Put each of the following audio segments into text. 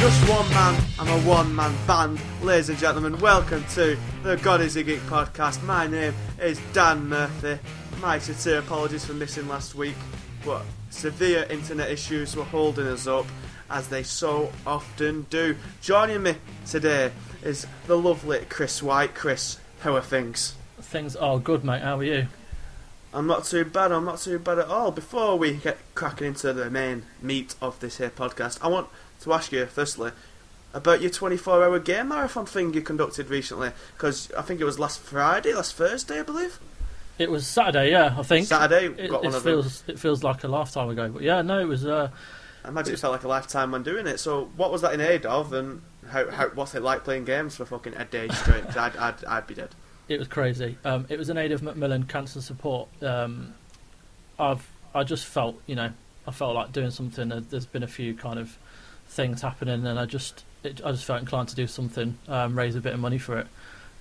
just one man, I'm a one-man band. Ladies and gentlemen, welcome to the GodisaGeek podcast. My name is Dan Murphy. My sincere apologies for missing last week, but severe internet issues were holding us up, as they so often do. Joining me today is the lovely Chris White. Chris, how are things? Things are good, mate. How are you? I'm not too bad at all. Before we get cracking into the main meat of this here podcast, I want to ask you, firstly, about your 24-hour game marathon thing you conducted recently, because I think it was last Thursday, I believe? It was Saturday, yeah, I think. Saturday? It feels like a lifetime ago, but yeah, no, it was... I imagine it felt like a lifetime when doing it, so what was that in aid of, and how what's it like playing games for fucking a day straight? Because I'd be dead. It was crazy. It was in aid of Macmillan Cancer Support. I just felt, I felt like doing something. There's been a few kind of things happening, and I just felt inclined to do something, raise a bit of money for it,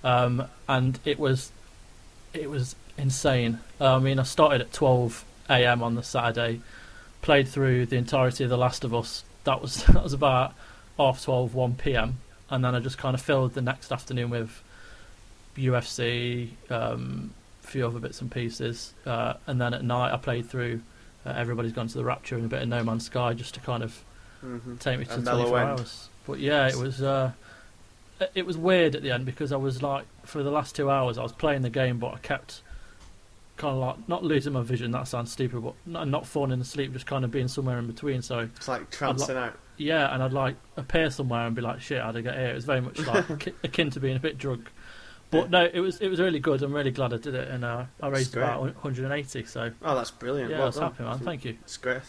and it was insane. I started at 12 a.m. on the Saturday, played through the entirety of The Last of Us. That was about 12:30, 1 p.m, and then I just kind of filled the next afternoon with UFC, a few other bits and pieces, and then at night I played through Everybody's Gone to the Rapture and a bit of No Man's Sky, just to kind of take me to 24 hours. But yeah, it was weird at the end, because I was like, for the last 2 hours I was playing the game, but I kept kind of like not losing my vision. That sounds stupid, but not falling asleep, just kind of being somewhere in between. So it's like trancing out. Yeah, and I'd like appear somewhere and be like, shit, how'd I get here? It was very much like akin to being a bit drunk. But no, it was really good. I'm really glad I did it, and I raised about 180. So that's brilliant. Yeah, well I was done. happy, man. Thank you. It's great.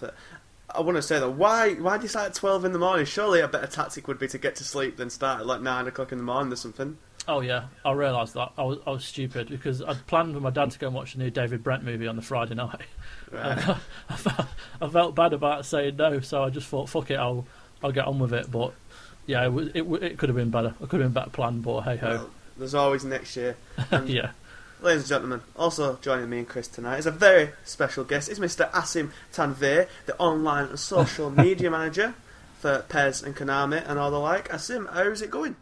I want to say that why do you start at 12 in the morning? Surely a better tactic would be to get to sleep than start at like 9 o'clock in the morning or something. Oh yeah, I realised that. I was stupid, because I'd planned with my dad to go and watch the new David Brent movie on the Friday night. Right. I felt bad about saying no, so I just thought, fuck it, I'll get on with it. But yeah, it could have been better. It could have been better planned, but hey ho. Well, there's always next year. Yeah. Ladies and gentlemen, also joining me and Chris tonight is a very special guest. It's Mr. Asim Tanveer, the online and social media manager for PES and Konami and all the like. Asim, how's it going?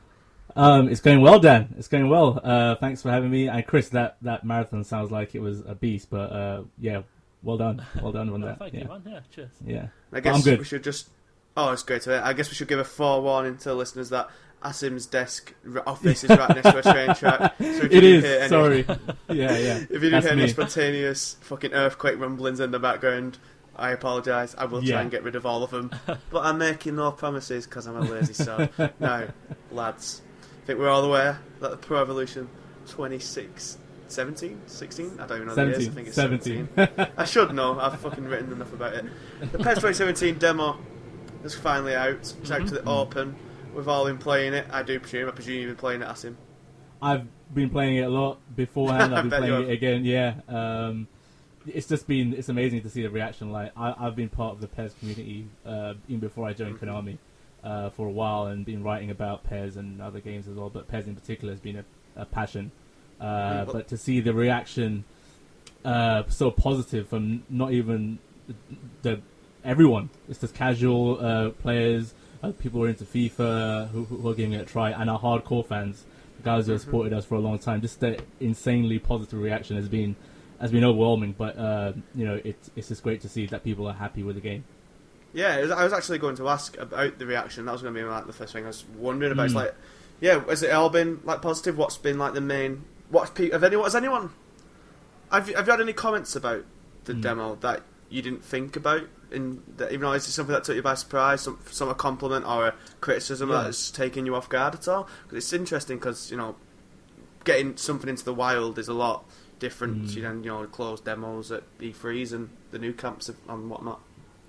It's going well, Dan. It's going well. Thanks for having me. And Chris, that marathon sounds like it was a beast, but yeah, well done. Well done on that. Thank you, man. Yeah, cheers. Yeah. I guess I'm good. we should just... Oh, it's great to hear. I guess we should give a forewarning to listeners that Asim's desk office is right next to a train track. So if it you is. hear any, sorry. Yeah. If you do hear any spontaneous fucking earthquake rumblings in the background, I apologise. I will try and get rid of all of them. But I'm making no promises, because I'm a lazy sod. Now, lads, I think we're all aware that the Pro Evolution 16? I don't even know 17. the years. I think it's 17. I should know. I've fucking written enough about it. The PES 2017 demo is finally out. It's out to the open. We've all been playing it, I presume you've been playing it, Asim. I've been playing it a lot beforehand. I've been playing it again, yeah. It's amazing to see the reaction. Like, I've been part of the PES community even before I joined Konami for a while, and been writing about PES and other games as well, but PES in particular has been a passion. But to see the reaction so positive from not even everyone, it's just casual players, people who are into FIFA, who are giving it a try, and our hardcore fans, the guys who have supported us for a long time. Just the insanely positive reaction has been overwhelming. But it's just great to see that people are happy with the game. Yeah, I was actually going to ask about the reaction. That was going to be like the first thing I was wondering about. It's like, yeah, has it all been like positive? What's been like the main? Have you had any comments about the demo that you didn't think about? Even though is it something that took you by surprise, some a compliment or a criticism that's taken you off guard at all? Because it's interesting, because getting something into the wild is a lot different than closed demos at E3s and the new camps and whatnot.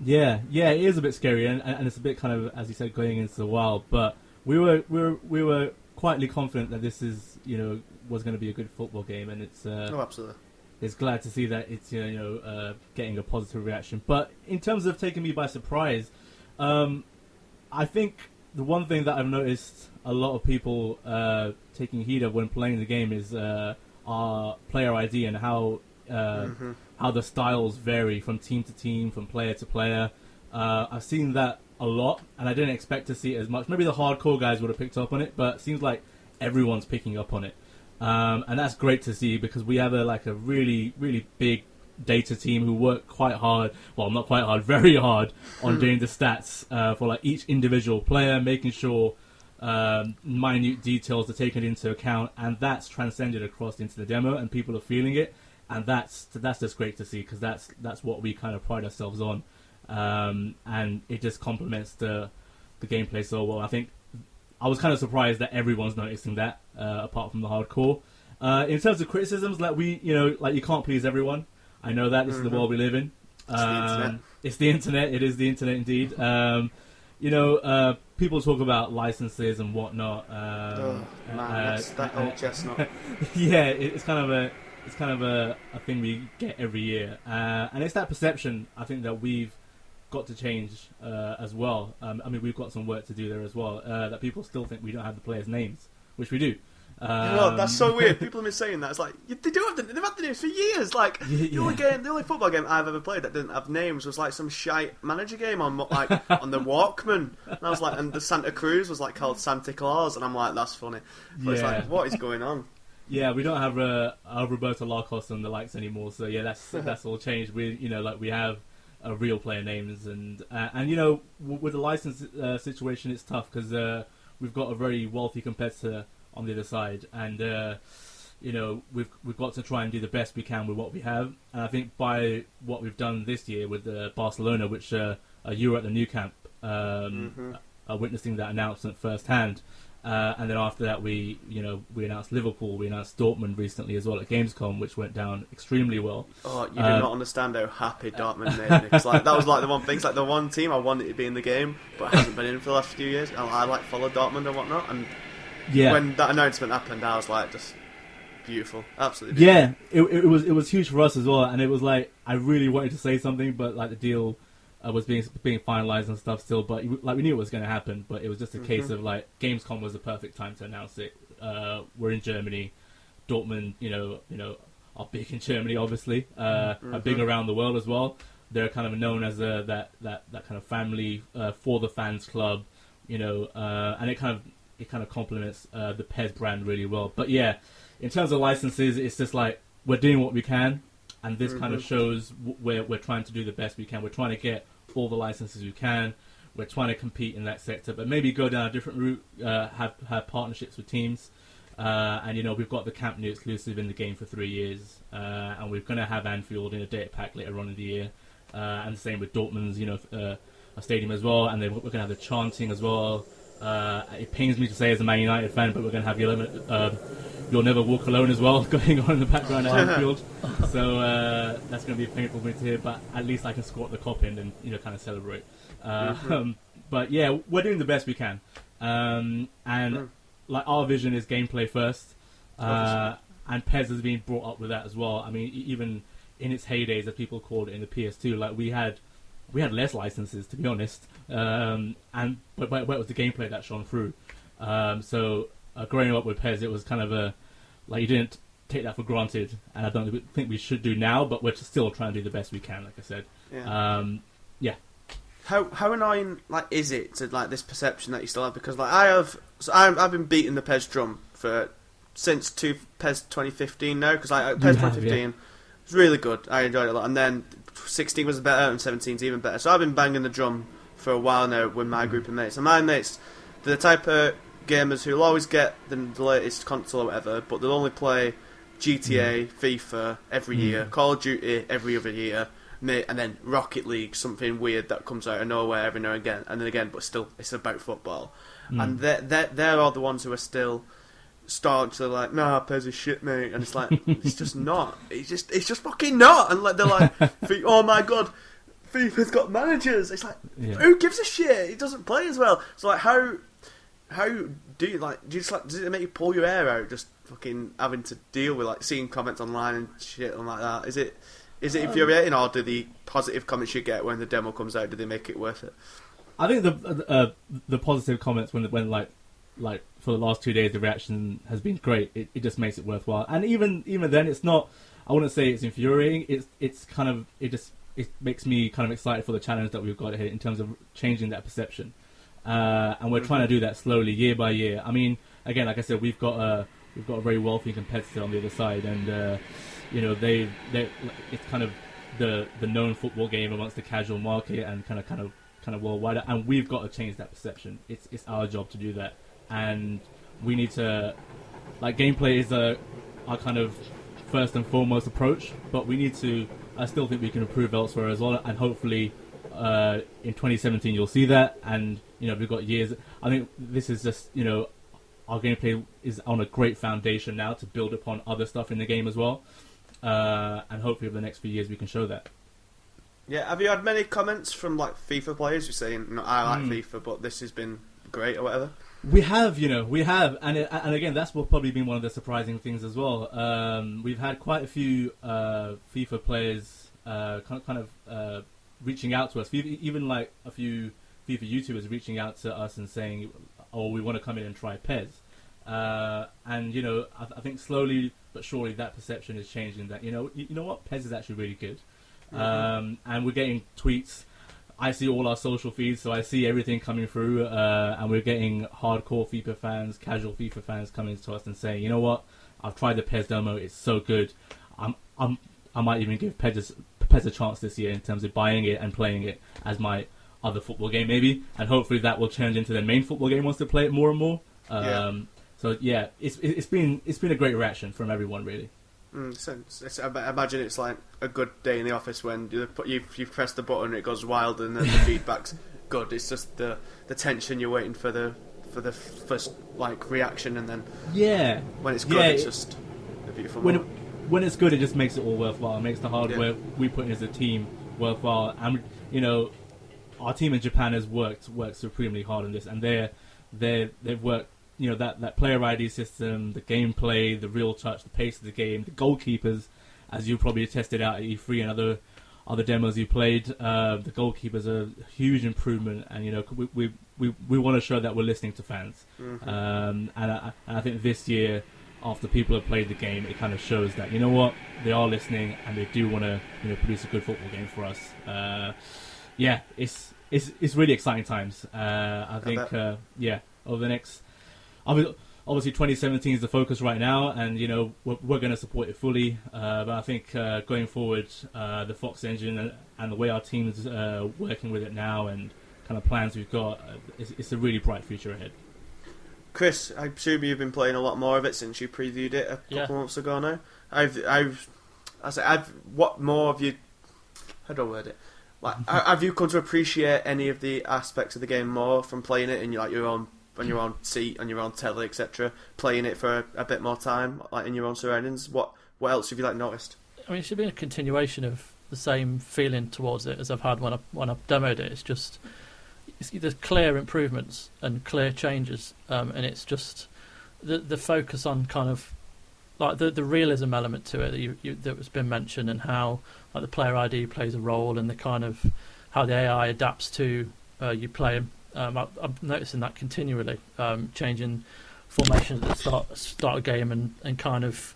Yeah, it is a bit scary, and it's a bit kind of, as you said, going into the wild. But we were quietly confident that this is was going to be a good football game, and it's absolutely. It's glad to see that it's getting a positive reaction. But in terms of taking me by surprise, I think the one thing that I've noticed a lot of people taking heed of when playing the game is our player ID and how the styles vary from team to team, from player to player. I've seen that a lot, and I didn't expect to see it as much. Maybe the hardcore guys would have picked up on it, but it seems like everyone's picking up on it. And that's great to see, because we have a really, really big data team who work quite hard, well, not quite hard, very hard on doing the stats for like each individual player, making sure minute details are taken into account, and that's transcended across into the demo, and people are feeling it, and that's just great to see, because that's what we kind of pride ourselves on, and it just complements the gameplay so well. I think I was kind of surprised that everyone's noticing that, apart from the hardcore. In terms of criticisms, like you can't please everyone. I know that this is the world we live in. It's the internet. It is the internet indeed. People talk about licenses and whatnot. That's that old chestnut. Yeah, it's kind of a thing we get every year, and it's that perception I think that we've got to change as well. We've got some work to do there as well. That people still think we don't have the players' names, which we do. That's so weird. People have been saying that. It's like they do have them. They've had the names for years. Like the only football game I've ever played that didn't have names was like some shite manager game on the Walkman. And I was like, and the Santa Cruz was like called Santa Claus, and I'm like, that's funny. But it's like, what is going on? Yeah, we don't have Roberto Larcos and the likes anymore. So yeah, that's all changed. We we have real player names, and with the license situation, it's tough because we've got a very wealthy competitor on the other side, and we've got to try and do the best we can with what we have. And I think by what we've done this year with Barcelona, which you were at the new camp, witnessing that announcement firsthand, and then after that we announced Liverpool, we announced Dortmund recently as well at Gamescom, which went down extremely well. Oh, you do not understand how happy Dortmund made me. Because that was like the one thing. It's like the one team I wanted to be in the game, but hasn't been in for the last few years. I followed Dortmund and whatnot, and when that announcement happened, I was like, just beautiful, absolutely beautiful. Yeah, it was huge for us as well, and it was like I really wanted to say something, but like the deal was being finalised and stuff still, but we knew it was going to happen, but it was just a case of like Gamescom was the perfect time to announce it. We're in Germany, Dortmund, are big in Germany, obviously, are big around the world as well. They're kind of known as that kind of family for the fans club, and it kind of complements the PES brand really well. But yeah, in terms of licenses, it's just like we're doing what we can, and this kind of shows where we're trying to do the best we can. We're trying to get all the licenses we can. We're trying to compete in that sector, but maybe go down a different route, have partnerships with teams. And we've got the Camp Nou exclusive in the game for 3 years, and we're going to have Anfield in a data pack later on in the year, and the same with Dortmund's, a stadium as well, and then we're going to have the chanting as well. It pains me to say as a Man United fan, but we're going to have You'll Never Walk Alone as well going on in the background at Anfield. So that's going to be painful for me to hear, but at least I can squat the cop in and kind of celebrate. But yeah, we're doing the best we can, and like our vision is gameplay first, and PES has been brought up with that as well. I mean, even in its heydays, as people called it in the PS2, like we had less licenses, to be honest, but it was the gameplay that shone through. So growing up with PES, it was kind of you didn't take that for granted, and I don't think we should do now, but we're still trying to do the best we can, like I said. Yeah. How annoying is it to this perception that you still have? Because I've been beating the PES drum since PES 2015 now, because PES 2015 was really good. I enjoyed it a lot, and then 16 was better, and 17's even better. So I've been banging the drum for a while now with my group of mates. And my mates, they're the type of gamers who'll always get the latest console or whatever, but they'll only play GTA, FIFA every year, Call of Duty every other year, and then Rocket League, something weird that comes out of nowhere every now and again, but still, it's about football. And they're all the ones who are still starting to nah, PES is shit, mate. And it's like, it's just not. It's just fucking not. And they're like, oh my god, FIFA's got managers. It's like, who gives a shit? It doesn't play as well. So how do you does it make you pull your hair out just fucking having to deal with seeing comments online and shit and like that? Is it infuriating, or do the positive comments you get when the demo comes out, do they make it worth it? I think the positive comments when for the last 2 days the reaction has been great. It just makes it worthwhile. And even then, it's not. I wouldn't say it's infuriating. It's kind of it just it makes me kind of excited for the challenge that we've got here in terms of changing that perception. And we're trying to do that slowly, year by year. I mean, again, like I said, we've got a very wealthy competitor on the other side, and you know, it's kind of the known football game amongst the casual market and kind of worldwide. And we've got to change that perception. It's our job to do that, and we need to, like, gameplay is our kind of first and foremost approach, but we need to. I still think we can improve elsewhere as well, and hopefully in 2017 you'll see that. And you know, we've got years. I think this is just, you know, our gameplay is on a great foundation now to build upon other stuff in the game as well, and hopefully over the next few years we can show that. Yeah, have you had many comments from like FIFA players who saying, you know, I like FIFA, but this has been great or whatever? We have, and again, that's what probably been one of the surprising things as well. We've had quite a few FIFA players kind of reaching out to us, even like a few FIFA YouTubers reaching out to us and saying, "Oh, we want to come in and try PES." And you know, I think slowly but surely that perception is changing. That you know what, PES is actually really good, and we're getting tweets. I see all our social feeds, so I see everything coming through, and we're getting hardcore FIFA fans, casual FIFA fans coming to us and saying, you know what, I've tried the PES demo, it's so good. I might even give PES a chance this year in terms of buying it and playing it as my other football game, maybe, and hopefully that will change into their main football game once they play it more and more. So yeah, it's been a great reaction from everyone, really. I imagine it's like a good day in the office when you've pressed the button and it goes wild and then the feedback's good. It's just the tension you're waiting for the first like reaction, and then when it's good, it's just a beautiful moment. When it's good, it just makes it all worthwhile. It makes the hard work we put in as a team worthwhile. And you know, our team in Japan has worked supremely hard on this, and they've worked. You know, that player ID system, the gameplay, the real touch, the pace of the game, the goalkeepers, as you probably tested out at E3 and other demos you played. The goalkeepers are a huge improvement, and you know, we want to show that we're listening to fans. And I think this year, after people have played the game, it kind of shows that, you know what, they are listening and they do want to, you know, produce a good football game for us. It's really exciting times. I think over the next. Obviously, 2017 is the focus right now, and you know we're going to support it fully. But I think going forward, the Fox engine and the way our team's working with it now, and kind of plans we've got, it's a really bright future ahead. Chris, I presume you've been playing a lot more of it since you previewed it a couple months ago now. What more have you? How do I word it? Like, have you come to appreciate any of the aspects of the game more from playing it in your own? On your own seat, on your own telly, etc., playing it for a bit more time, like in your own surroundings. What else have you like noticed? I mean, it should be a continuation of the same feeling towards it as I've had when I demoed it. It's just there's clear improvements and clear changes, and it's just the focus on kind of like the realism element to it that was been mentioned, and how like the player ID plays a role, and the kind of how the AI adapts to you playing. I'm noticing that continually, changing formations at the start of game, and kind of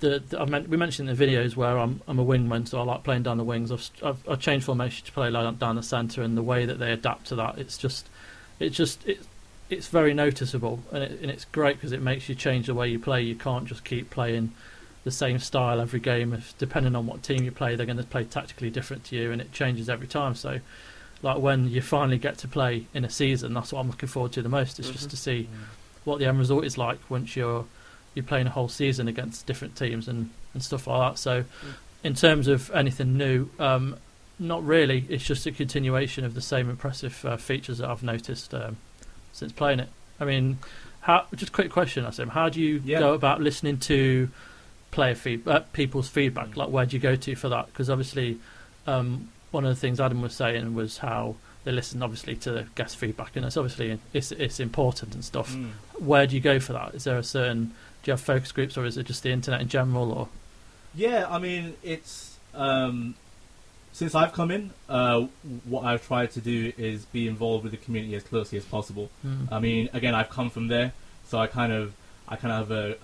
we mentioned in the videos where I'm a wingman, so I like playing down the wings. I've changed formation to play down the centre, and the way that they adapt to that, it's very noticeable, and it's great because it makes you change the way you play. You can't just keep playing the same style every game. Depending on what team you play, they're going to play tactically different to you, and it changes every time. So. Like when you finally get to play in a season, that's what I'm looking forward to the most. Is just to see what the end result is like once you're playing a whole season against different teams and stuff like that. So, in terms of anything new, not really. It's just a continuation of the same impressive features that I've noticed since playing it. I mean, just a quick question, Asim. How do you go about listening to people's feedback? Like, where do you go to for that? Because obviously. One of the things Adam was saying was how they listen, obviously, to the guest feedback, and it's important and stuff. Where do you go for that? Is there do you have focus groups, or is it just the internet in general? Or I mean, it's since I've come in, what I've tried to do is be involved with the community as closely as possible. I mean, again, I've come from there, so I kind of have a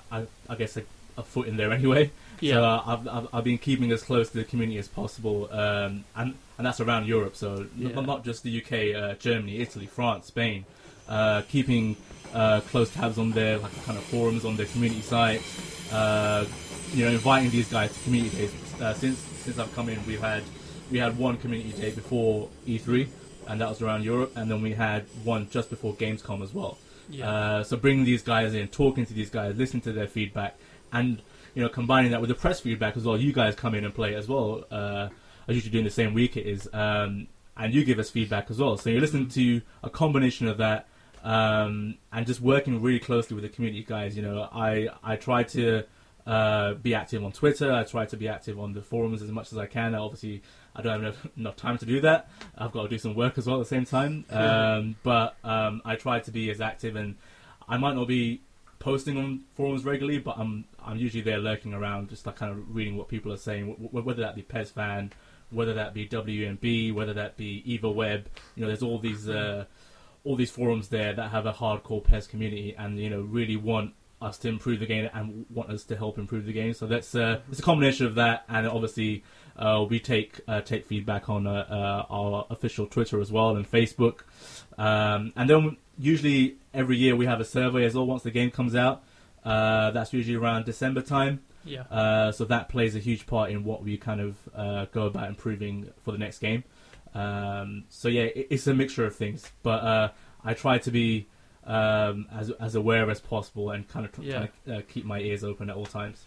a foot in there anyway. Yeah. So I've been keeping as close to the community as possible, and that's around Europe. So not just the UK, Germany, Italy, France, Spain. Keeping close tabs on their like kind of forums, on their community sites. Inviting these guys to community days. Since I've come in, we had one community day before E3, and that was around Europe, and then we had one just before Gamescom as well. Yeah. So bringing these guys in, talking to these guys, listening to their feedback, and combining that with the press feedback as well. You guys come in and play as well. I usually doing the same week it is, and you give us feedback as well. So you're listening to a combination of that, and just working really closely with the community guys. I try to be active on Twitter. I try to be active on the forums as much as I can. Obviously, I don't have enough time to do that. I've got to do some work as well at the same time. But I try to be as active, and I might not be posting on forums regularly, but I'm usually there lurking around, just like kind of reading what people are saying, whether that be PESfan, whether that be WMB, whether that be EvaWeb. There's all these forums there that have a hardcore PES community, and really want us to improve the game and want us to help improve the game. So that's it's a combination of that, and obviously we take feedback on our official Twitter as well and Facebook, and then usually every year we have a survey as well once the game comes out. That's usually around December time. Yeah. So that plays a huge part in what we kind of go about improving for the next game. So yeah, it's a mixture of things, but I try to be as aware as possible and kind of keep my ears open at all times.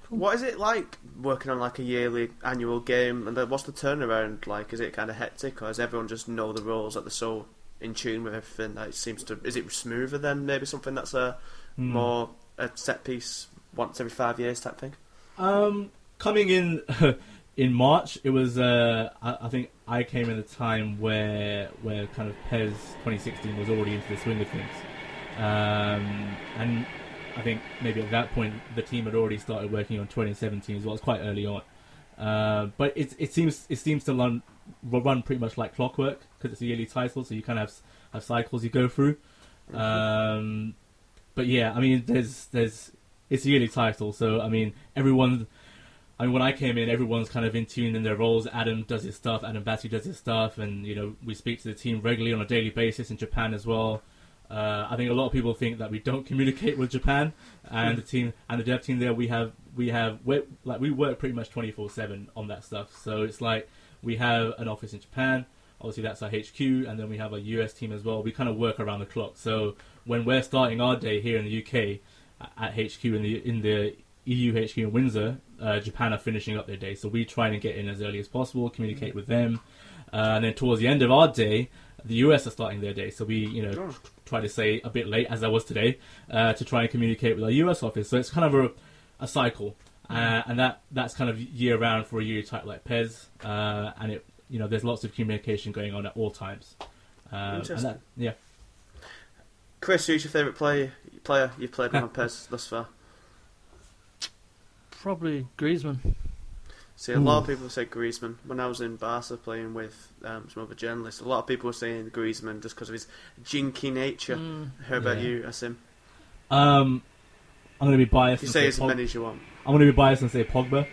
What is it like working on like a yearly annual game, and what's the turnaround like? Is it kind of hectic, or does everyone just know the rules, that they're so in tune with everything that it seems to? Is it smoother than maybe something that's more a set piece once every 5 years type thing? Coming in in March, it was I think I came in a time where kind of PES 2016 was already into the swing of things, and I think maybe at that point the team had already started working on 2017 as well. It's quite early on, but it seems to run pretty much like clockwork because it's a yearly title, so you kind of have cycles you go through. But yeah, I mean, it's a yearly title, so I mean when I came in, everyone's kind of in tune in their roles. Adam does his stuff, Adam Batty does his stuff, and we speak to the team regularly on a daily basis in Japan as well. I think a lot of people think that we don't communicate with Japan and the team and the dev team there. We work pretty much 24/7 on that stuff. So it's like we have an office in Japan. Obviously, that's our HQ, and then we have a US team as well. We kind of work around the clock. So when we're starting our day here in the UK at HQ in the EU HQ in Windsor, Japan are finishing up their day. So we try and get in as early as possible, communicate with them, and then towards the end of our day, the US are starting their day. So we try to stay a bit late, as I was today, to try and communicate with our US office. So it's kind of a cycle, and that's kind of year round for a year type like PES, and it there's lots of communication going on at all times. Interesting. Yeah. Chris, who's your favourite player you've played with on PES thus far? Probably Griezmann. See, a lot of people say Griezmann. When I was in Barca playing with some other journalists, a lot of people were saying Griezmann just because of his jinky nature. How about you, Asim? I'm going to be biased. You say as many as you want. I'm going to be biased and say Pogba.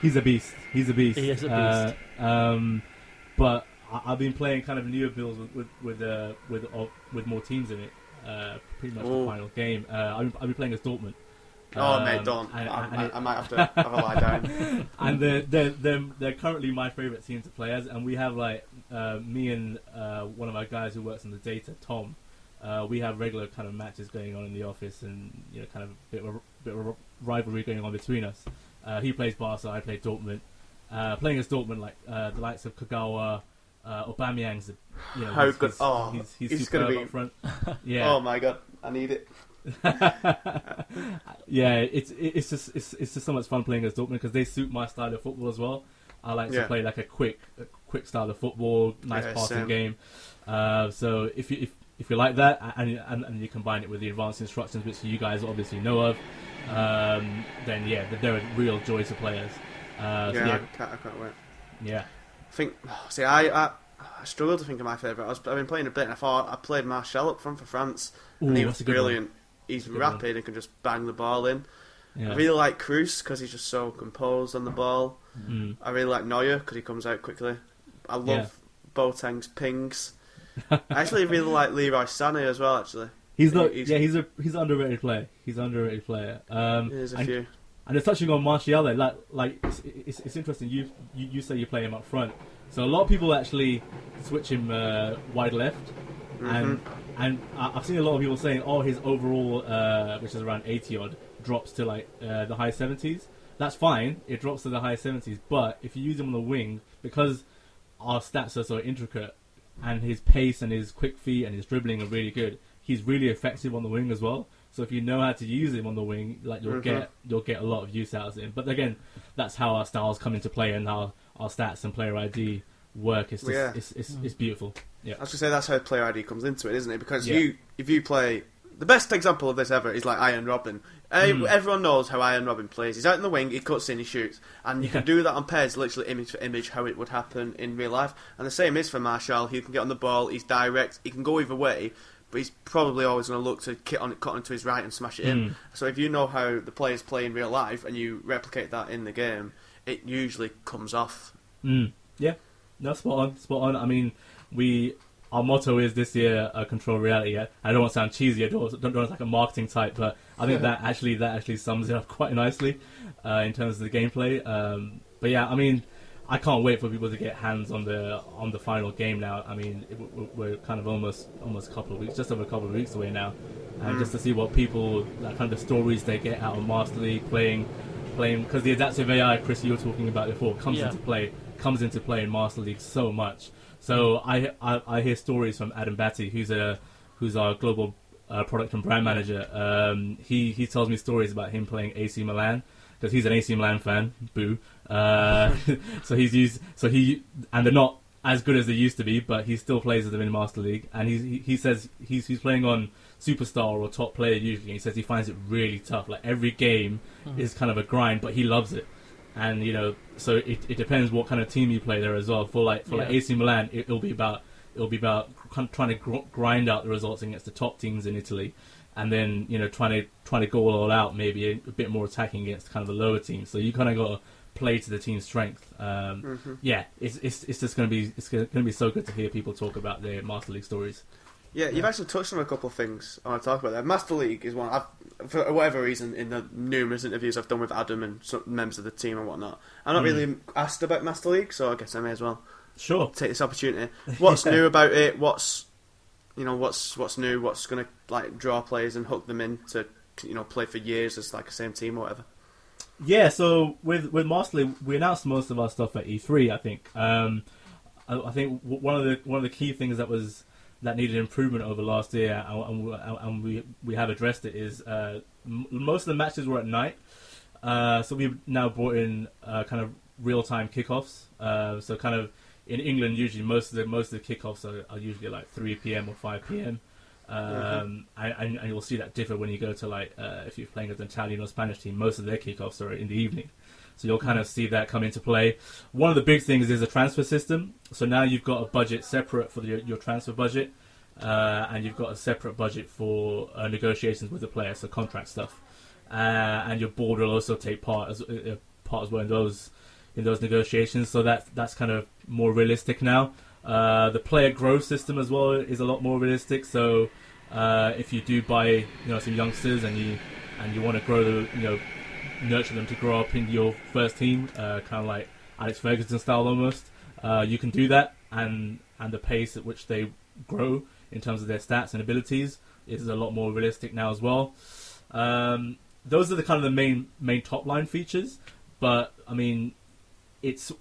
He's a beast. He's a beast. He is a beast. But I've been playing kind of newer builds with more teams in it. Pretty much the final game. I've been playing as Dortmund. Mate, don't. I might have to have a lie down. And they're currently my favourite team to play as, and we have like me and one of our guys who works on the data, Tom. We have regular kind of matches going on in the office, and kind of a bit of a rivalry going on between us. He plays Barca, I play Dortmund. Playing as Dortmund, like the likes of Kagawa, Aubameyang's, how good! He's going to be up front. Yeah. Oh my god, I need it. Yeah, it's just so much fun playing as Dortmund because they suit my style of football as well. I like to play like a quick style of football, nice passing game. So if you like that and you combine it with the advanced instructions, which you guys obviously know of, then yeah, they're a real joy to play as. I can't wait. Yeah. I struggle to think of my favourite. I've been playing a bit, and I thought I played Martial up front for France, and he was brilliant. he's rapid and can just bang the ball in. Yeah. I really like Kroos because he's just so composed on the ball. Mm. I really like Neuer because he comes out quickly. I love Boateng's pings. I actually really like Leroy Sané as well. Actually, he's an underrated player. He's an underrated player. There's a few. And just touching on Martial, like it's interesting. You say you play him up front, so a lot of people actually switch him wide left, and I've seen a lot of people saying, oh, his overall, which is around 80 odd, drops to like the high 70s. That's fine. It drops to the high 70s, but if you use him on the wing, because our stats are so intricate, and his pace and his quick feet and his dribbling are really good, he's really effective on the wing as well. So if you know how to use him on the wing, like you'll get a lot of use out of him. But again, that's how our styles come into play and how our stats and player ID work. It's it's beautiful. Yeah, I was gonna say that's how player ID comes into it, isn't it? Because if you play, the best example of this ever is like Iron Robin. Everyone knows how Iron Robin plays. He's out in the wing, he cuts in, he shoots, and you can do that on PES, literally image for image, how it would happen in real life. And the same is for Martial. He can get on the ball, he's direct, he can go either way, but he's probably always going to look to cut onto his right and smash it in. So if you know how the players play in real life and you replicate that in the game, it usually comes off. Yeah, no, spot on. I mean, our motto is this year, control reality. I don't want to sound cheesy. I don't want like a marketing type, but I think that actually sums it up quite nicely in terms of the gameplay. But yeah, I mean, I can't wait for people to get hands on the final game now. I mean, we're kind of almost a couple of weeks, just over a couple of weeks away now, and just to see what people, like, kind of the stories they get out of Master League playing, because the adaptive AI, Chris, you were talking about before, comes into play in Master League so much. So I hear stories from Adam Batty, who's our global product and brand manager. He tells me stories about him playing AC Milan, because he's an AC Milan fan. Boo. And they're not as good as they used to be, but he still plays with them in Master League. And he says he's playing on Superstar or top player usually. And he says he finds it really tough. Like every game is kind of a grind, but he loves it. And so it depends what kind of team you play there as well. For like AC Milan, it'll be about trying to grind out the results against the top teams in Italy, and then trying to go all out, maybe a bit more attacking against kind of the lower teams. So you kind of got to play to the team's strength. Yeah, it's just going to be so good to hear people talk about their Master League stories. Yeah, you've actually touched on a couple of things I want to talk about there. Master League is one, for whatever reason, in the numerous interviews I've done with Adam and some members of the team and whatnot, I'm not really asked about Master League, so I guess I may as well take this opportunity. What's new about it? What's new? What's going to like draw players and hook them in to play for years as like the same team or whatever? Yeah, so with Master League, we announced most of our stuff at E3. I think. I think one of the key things that needed improvement over last year, and we have addressed it, is most of the matches were at night. So we've now brought in kind of real-time kickoffs. So kind of in England, usually most of the kickoffs are usually like 3 p.m. or 5 p.m. And you'll see that differ when you go to like if you're playing with an Italian or Spanish team, most of their kickoffs are in the evening. So you'll kind of see that come into play. One of the big things is a transfer system. So now you've got a budget separate for your transfer budget, and you've got a separate budget for negotiations with the player, so contract stuff. And your board will also take part as well in those negotiations. So that's kind of more realistic now. The player growth system as well is a lot more realistic. So if you do buy some youngsters and you want to grow nurture them to grow up in your first team, kind of like Alex Ferguson style almost, you can do that, and the pace at which they grow in terms of their stats and abilities is a lot more realistic now as well. Those are the kind of the main top line features, but I mean,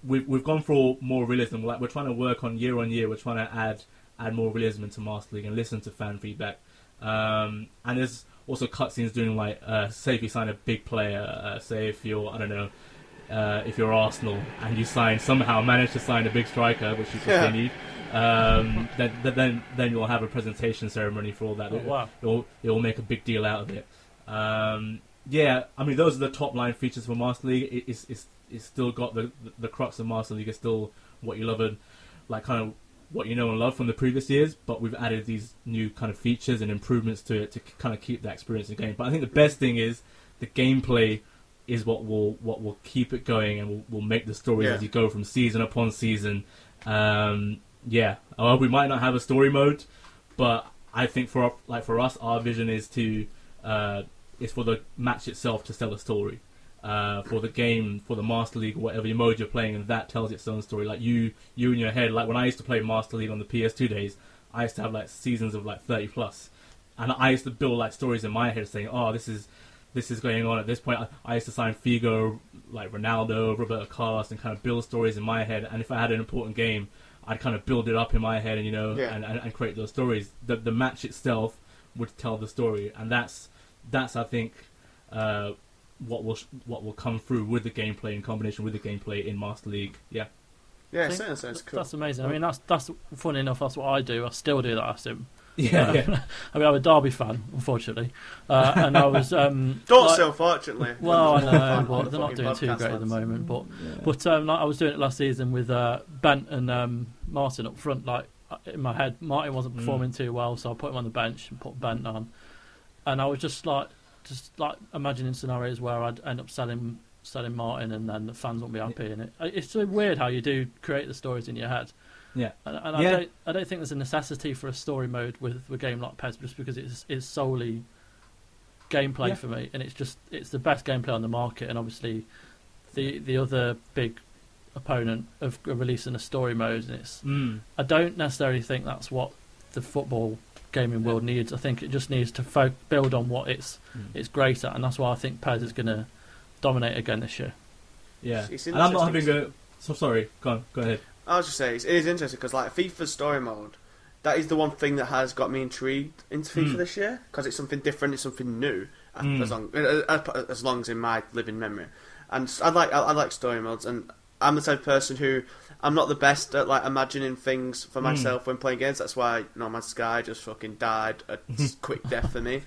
we've gone for more realism. Like we're trying to work on year. We're trying to add more realism into Master League and listen to fan feedback. And there's also cutscenes doing like, say if you sign a big player, say if you're, I don't know, if you're Arsenal and you somehow manage to sign a big striker, which you probably need, then you'll have a presentation ceremony for all that. Oh, wow. It'll make a big deal out of it. Yeah, I mean those are the top line features for Master League. It's still got the crux of Master League is still what you love, and like kind of what you know and love from the previous years, but we've added these new kind of features and improvements to it to kind of keep that experience in the game. But I think the best thing is the gameplay is what will keep it going and will make the stories as you go from season upon season. We might not have a story mode, but I think for us, our vision is for the match itself to tell a story. For the game, for the Master League, or whatever your mode you're playing, and that tells its own story. Like you in your head, like when I used to play Master League on the PS2 days, I used to have like seasons of like 30 plus, and I used to build like stories in my head saying, oh, this is going on at this point. I used to sign Figo, like Ronaldo, Roberto Carlos, and kind of build stories in my head. And if I had an important game, I'd kind of build it up in my head and and create those stories. The match itself would tell the story, and that's I think. What will come through with the gameplay in combination with the gameplay in Master League. Yeah, it sounds cool. That's amazing. I mean, that's funny enough. That's what I do. I still do that. I assume. Yeah. I mean, I'm a Derby fan, unfortunately, and I was. Don't say unfortunately. Well, I know, but they're not doing too great at the moment. But I was doing it last season with Bent and Martin up front. Like in my head, Martin wasn't performing too well, so I put him on the bench and put Bent on, and I was just like imagining scenarios where I'd end up selling Martin, and then the fans won't be happy. And it's so weird how you do create the stories in your head. Yeah, and I don't think there's a necessity for a story mode with a game like PES, just because it's solely gameplay for me, and it's the best gameplay on the market. And obviously, the other big opponent of releasing a story mode, and I don't necessarily think that's what the football gaming world needs. I think it just needs to build on what it's great at, and that's why I think PES is going to dominate again this year. Yeah, and I'm not having a. So sorry, go ahead. I was just saying it is interesting because like FIFA's story mode, that is the one thing that has got me intrigued into FIFA this year, because it's something different, it's something new, as long as in my living memory. And I like story modes, and I'm the type of person who I'm not the best at like imagining things for myself when playing games. That's why No Man's Sky just fucking died a quick death for me.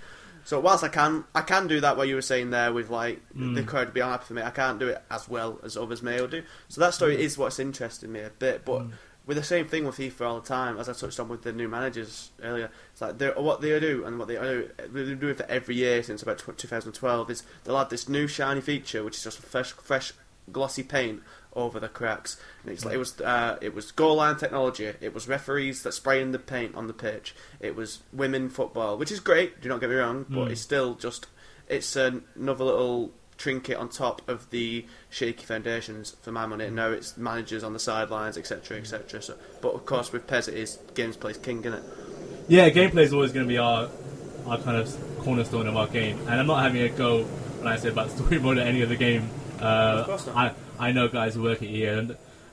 So whilst I can do that, what you were saying there with like the crowd be unhappy for me, I can't do it as well as others may do. So that story is what's interesting me a bit. But with the same thing with FIFA all the time, as I touched on with the new managers earlier, it's like what they do and what they do it for every year since about 2012 is they'll add this new shiny feature, which is just fresh glossy paint over the cracks. And it's like it was goal line technology, it was referees that spraying the paint on the pitch, it was women football, which is great, do not get me wrong, but it's still it's another little trinket on top of the shaky foundations for my money. Now it's managers on the sidelines, etc. So, but of course with PES it is gameplay's king, isn't it? Yeah, gameplay is always going to be our kind of cornerstone of our game, and I'm not having a go when I say about story mode at any other game. Of course not. I know guys who work at EA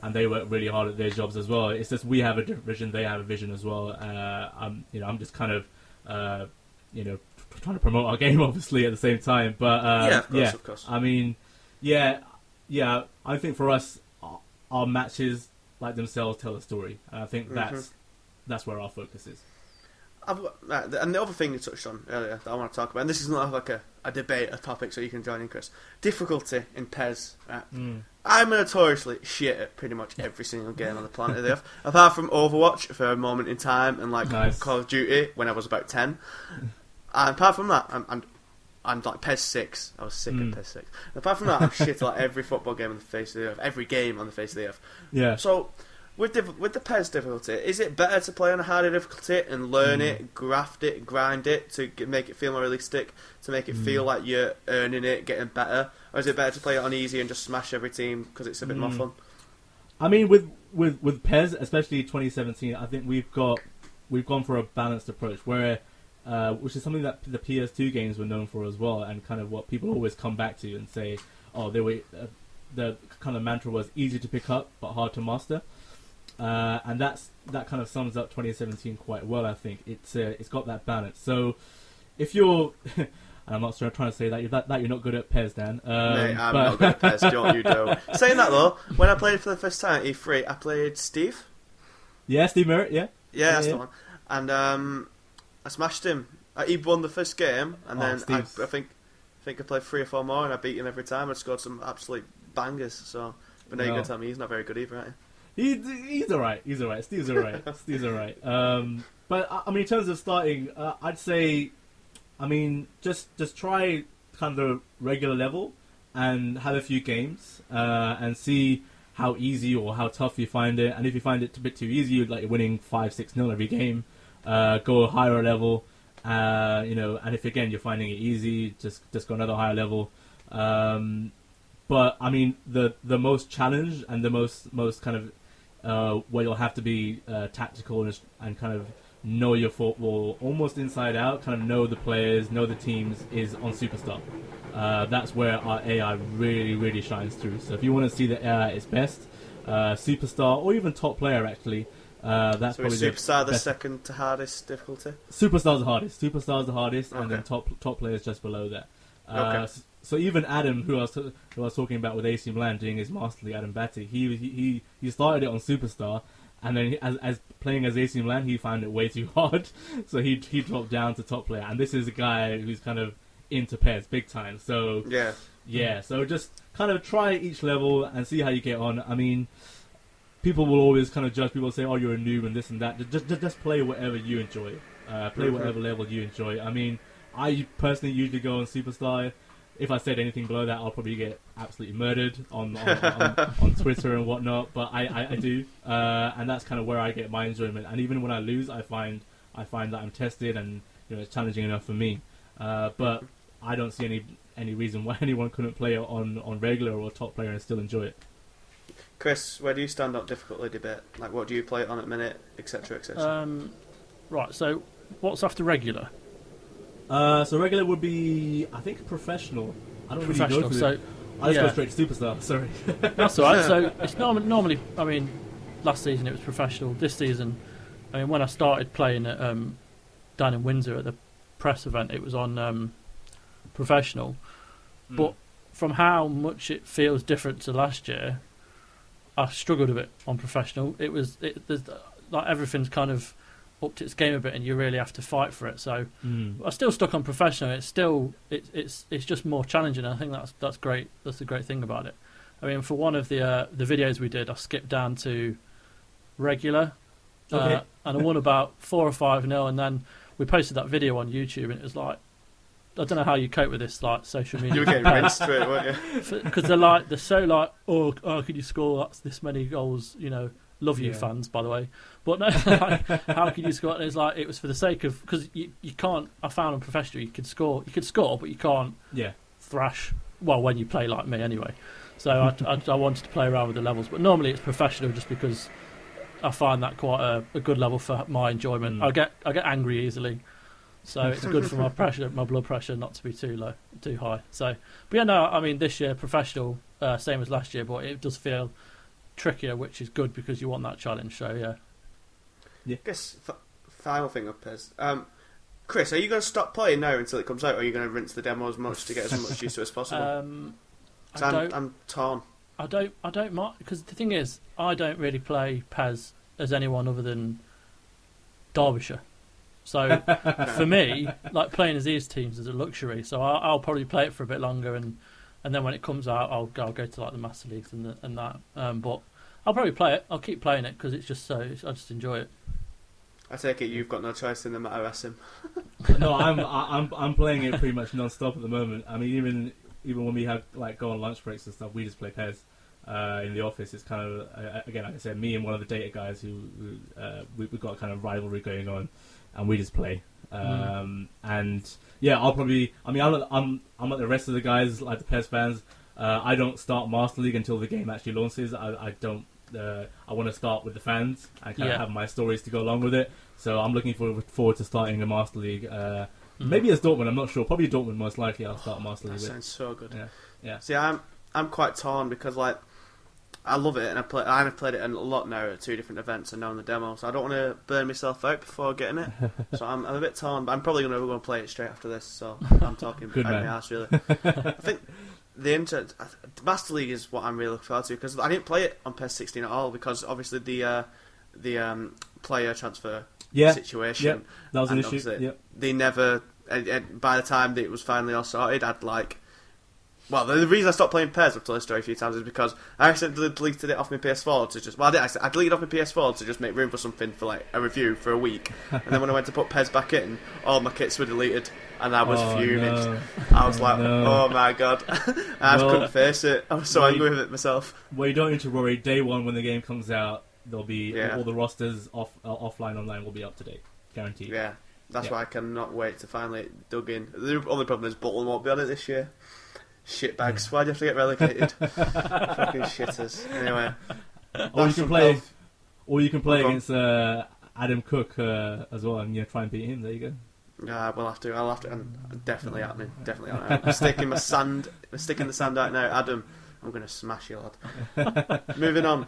and they work really hard at their jobs as well. It's just we have a different vision, they have a vision as well. I'm just kind of trying to promote our game obviously at the same time. But of course. I mean, I think for us, our matches like themselves tell a story, and I think that's where our focus is. And the other thing you touched on earlier that I want to talk about, and this is not like a debate, a topic, so you can join in, Chris. Difficulty in PES. I'm notoriously shit at pretty much every single game on the planet of the Earth, apart from Overwatch for a moment in time, and like Call of Duty when I was about 10. And apart from that, I'm like PES 6. I was sick of PES 6. And apart from that, I'm shit at like every football game on the face of the Earth, every game on the face of the Earth. Yeah. So with the PES difficulty, is it better to play on a harder difficulty and learn it, graft it, grind it to make it feel more realistic, to make it feel like you're earning it, getting better? Or is it better to play it on easy and just smash every team because it's a bit more fun? I mean, with PES, especially 2017, I think we've gone for a balanced approach where, which is something that the PS2 games were known for as well, and kind of what people always come back to and say, oh, they were the kind of mantra was easy to pick up but hard to master. And that kind of sums up 2017 quite well. I think it's got that balance. So if you're, and I'm not trying to say that you're not good at PES, Dan. Mate, I'm not good at PES. Don't you do? Saying that though, when I played for the first time at E3, I played Steve. Yeah, Steve Merritt. Yeah, that's the one. And I smashed him. He won the first game, and then I think I played 3 or 4 more, and I beat him every time. I scored some absolute bangers. So, but now you're gonna tell me he's not very good either, right? He's alright. He's alright. Steve's alright. But I mean, in terms of starting, I'd say, I mean, just try kind of the regular level and have a few games and see how easy or how tough you find it. And if you find it a bit too easy, like you're winning 5-6-0 every game, go a higher level. And if again you're finding it easy, just go another higher level. But I mean, the most challenge and the most kind of where you'll have to be tactical and kind of know your football almost inside out, kind of know the players, know the teams, is on Superstar. That's where our AI really, really shines through. So if you want to see the AI at its best, Superstar or even Top Player actually. That's so probably Superstar the second to hardest difficulty? Superstar's the hardest, okay. And then top Player is just below that. Okay. So even Adam, who I was talking about with AC Milan doing his Master League, Adam Batty, he started it on Superstar, and then as playing as AC Milan, he found it way too hard, so he dropped down to Top Player. And this is a guy who's kind of into PES big time. So yeah. So just kind of try each level and see how you get on. I mean, people will always kind of judge. People say, "Oh, you're a noob," and this and that. Just play whatever you enjoy. Play whatever level you enjoy. I mean, I personally usually go on Superstar. If I said anything below that, I'll probably get absolutely murdered on Twitter and whatnot. But I do, and that's kind of where I get my enjoyment. And even when I lose, I find that I'm tested and it's challenging enough for me. But I don't see any reason why anyone couldn't play it on regular or Top Player and still enjoy it. Chris, where do you stand on difficulty debate? Like, what do you play it on at minute, etc., etc.? Right. So, what's after regular? So regular would be, I think, professional. I don't really go through it. I just go straight to Superstar. Sorry. That's all right. So it's normally. I mean, last season it was professional. This season, I mean, when I started playing at down in Windsor at the press event, it was on professional. But from how much it feels different to last year, I struggled a bit on professional. There's like everything's kind of upped its game a bit, and you really have to fight for it. So I'm still stuck on professional. It's still it's just more challenging. I think that's great. That's the great thing about it. I mean, for one of the videos we did, I skipped down to regular, and I won about 4 or 5-0. And then we posted that video on YouTube, and it was like, I don't know how you cope with this, like social media. You were getting rinsed through it, weren't you? Because they're so like, oh, could you score this many goals? Love you fans, by the way. But no, like, how could you score? And it's like, it was for the sake of, because you can't. I found on professional you could score, but you can't thrash. Well, when you play like me, anyway. So I wanted to play around with the levels, but normally it's professional, just because I find that quite a good level for my enjoyment. I get angry easily, so it's good for my blood pressure not to be too high. So, but yeah, no, I mean, this year professional, same as last year, but it does feel trickier, which is good because you want that challenge. So yeah. I guess final thing up is, Chris, are you going to stop playing now until it comes out, or are you going to rinse the demo as much to get as much use to it as possible? I'm torn. I don't mind, because the thing is, I don't really play PES as anyone other than Derbyshire. So for me, like, playing as these teams is a luxury. So I'll probably play it for a bit longer, and then when it comes out, I'll go to like the Master Leagues and that. But I'll probably play it. I'll keep playing it because it's just I just enjoy it. I take it you've got no choice in the matter, Asim. No, I'm playing it pretty much non-stop at the moment. I mean, even when we have like go on lunch breaks and stuff, we just play PES in the office. It's kind of again, like I said, me and one of the data guys who we've got a kind of rivalry going on, and we just play. And yeah, I'll probably. I mean, I'm like the rest of the guys, like the PES fans. I don't start Master League until the game actually launches. I don't. I want to start with the fans and kind of have my stories to go along with it. So I'm looking forward to starting a Master League. Maybe as Dortmund, I'm not sure. Probably Dortmund, most likely. I'll start Master League. That sounds so good. Yeah. See, I'm quite torn because, like, I love it, and I've played it a lot now at 2 different events and now in the demo. So I don't want to burn myself out before getting it. So I'm a bit torn, but I'm probably going to play it straight after this. So I'm talking Good out man. my ass, really. I think the Master League is what I'm really looking forward to, because I didn't play it on PES 16 at all, because obviously the player transfer situation. Yep. That was an issue. Yep. They never. By the time that it was finally all sorted, I'd like Well, the reason I stopped playing PES, I've told this story a few times, is because I accidentally deleted it off my PS4 to just... Well, I deleted off my PS4 to just make room for something for, like, a review for a week. And then when I went to put PES back in, all my kits were deleted. And I was fuming. No. I was like, oh my god. I couldn't face it. I was so angry with it myself. Well, you don't need to worry. Day one, when the game comes out, there'll be... All the rosters offline, online will be up to date. Guaranteed. Yeah. That's why I cannot wait to finally dug in. The only problem is Butland won't be on it this year. Shitbags. Why'd you have to get relegated? Fucking shitters. Anyway. Or you can play against Adam Cook as well and try and beat him. There you go. Yeah, we'll have to. I'll have to. And definitely happening. Definitely happening. I'm sticking the sand out now. Adam, I'm going to smash you, lad. Moving on.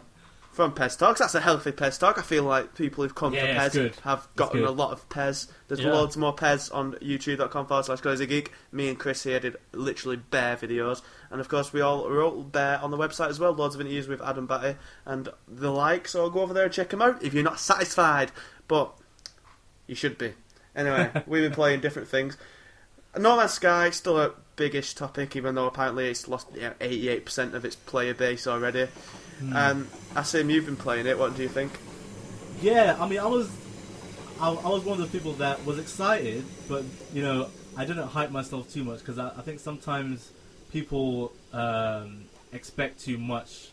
From PES Talks, that's a healthy PES Talk. I feel like people who've come for PES have gotten a lot of PES. There's loads more PES on youtube.com/GodisaGeek. Me and Chris here did literally bare videos. And of course, we're all bare on the website as well. Loads of interviews with Adam Batty and the like. So go over there and check them out if you're not satisfied. But you should be. Anyway, we've been playing different things. No Man's Sky, still a biggish topic, even though apparently it's lost 88% of its player base already. I assume you've been playing it. What do you think? Yeah, I mean, I was one of those people that was excited, but I didn't hype myself too much because I think sometimes people expect too much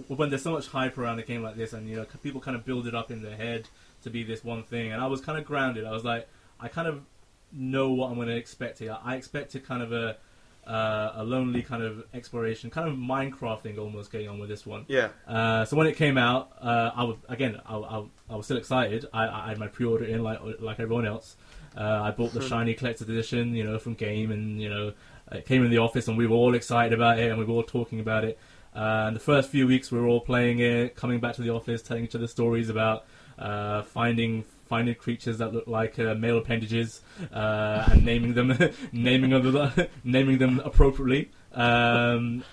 when there's so much hype around a game like this, and people kind of build it up in their head to be this one thing. And I was kind of grounded. I was like, I kind of know what I'm going to expect here. I expected kind of a lonely kind of exploration, kind of Minecrafting almost going on with this one. Yeah. So when it came out, I was still excited. I had my pre-order in like everyone else. I bought the shiny collector's edition, from Game, and it came in the office, and we were all excited about it, and we were all talking about it. And the first few weeks, we were all playing it, coming back to the office, telling each other stories about finding creatures that look like male appendages and naming them appropriately, and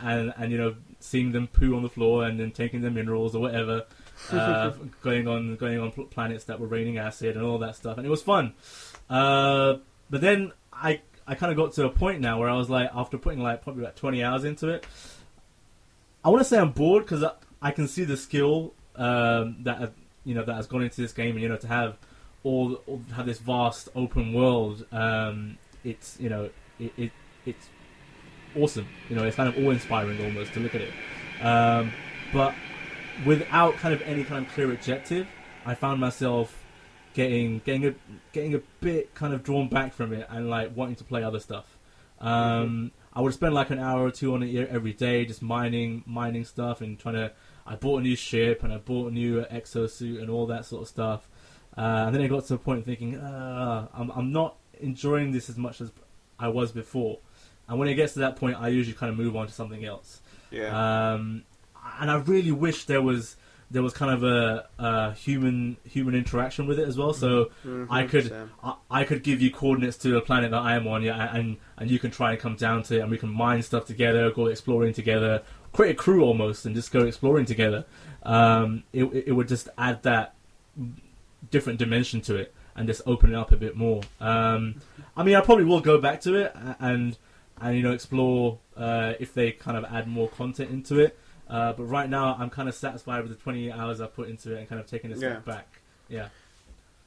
seeing them poo on the floor and then taking their minerals or whatever, going on planets that were raining acid and all that stuff, and it was fun. But then I kind of got to a point now where I was like, after putting probably about 20 hours into it, I want to say I'm bored because I can see the skill that has gone into this game, and to have have this vast open world, it's it's awesome. It's kind of awe-inspiring almost to look at it, but without kind of any kind of clear objective, I found myself getting a bit kind of drawn back from it and wanting to play other stuff. I would spend an hour or two on it every day, just mining stuff and trying to. I bought a new ship and I bought a new exosuit and all that sort of stuff. And then I got to a point thinking, I'm not enjoying this as much as I was before. And when it gets to that point, I usually kind of move on to something else. Yeah. And I really wish there was kind of a human interaction with it as well. So I could give you coordinates to a planet that I am on, and you can try and come down to it, and we can mine stuff together, go exploring together, create a crew almost, and just go exploring together. It would just add that different dimension to it and just open it up a bit more. I mean, I probably will go back to it and explore if they kind of add more content into it. But right now, I'm kind of satisfied with the 20 hours I put into it and kind of taking a step back. Yeah.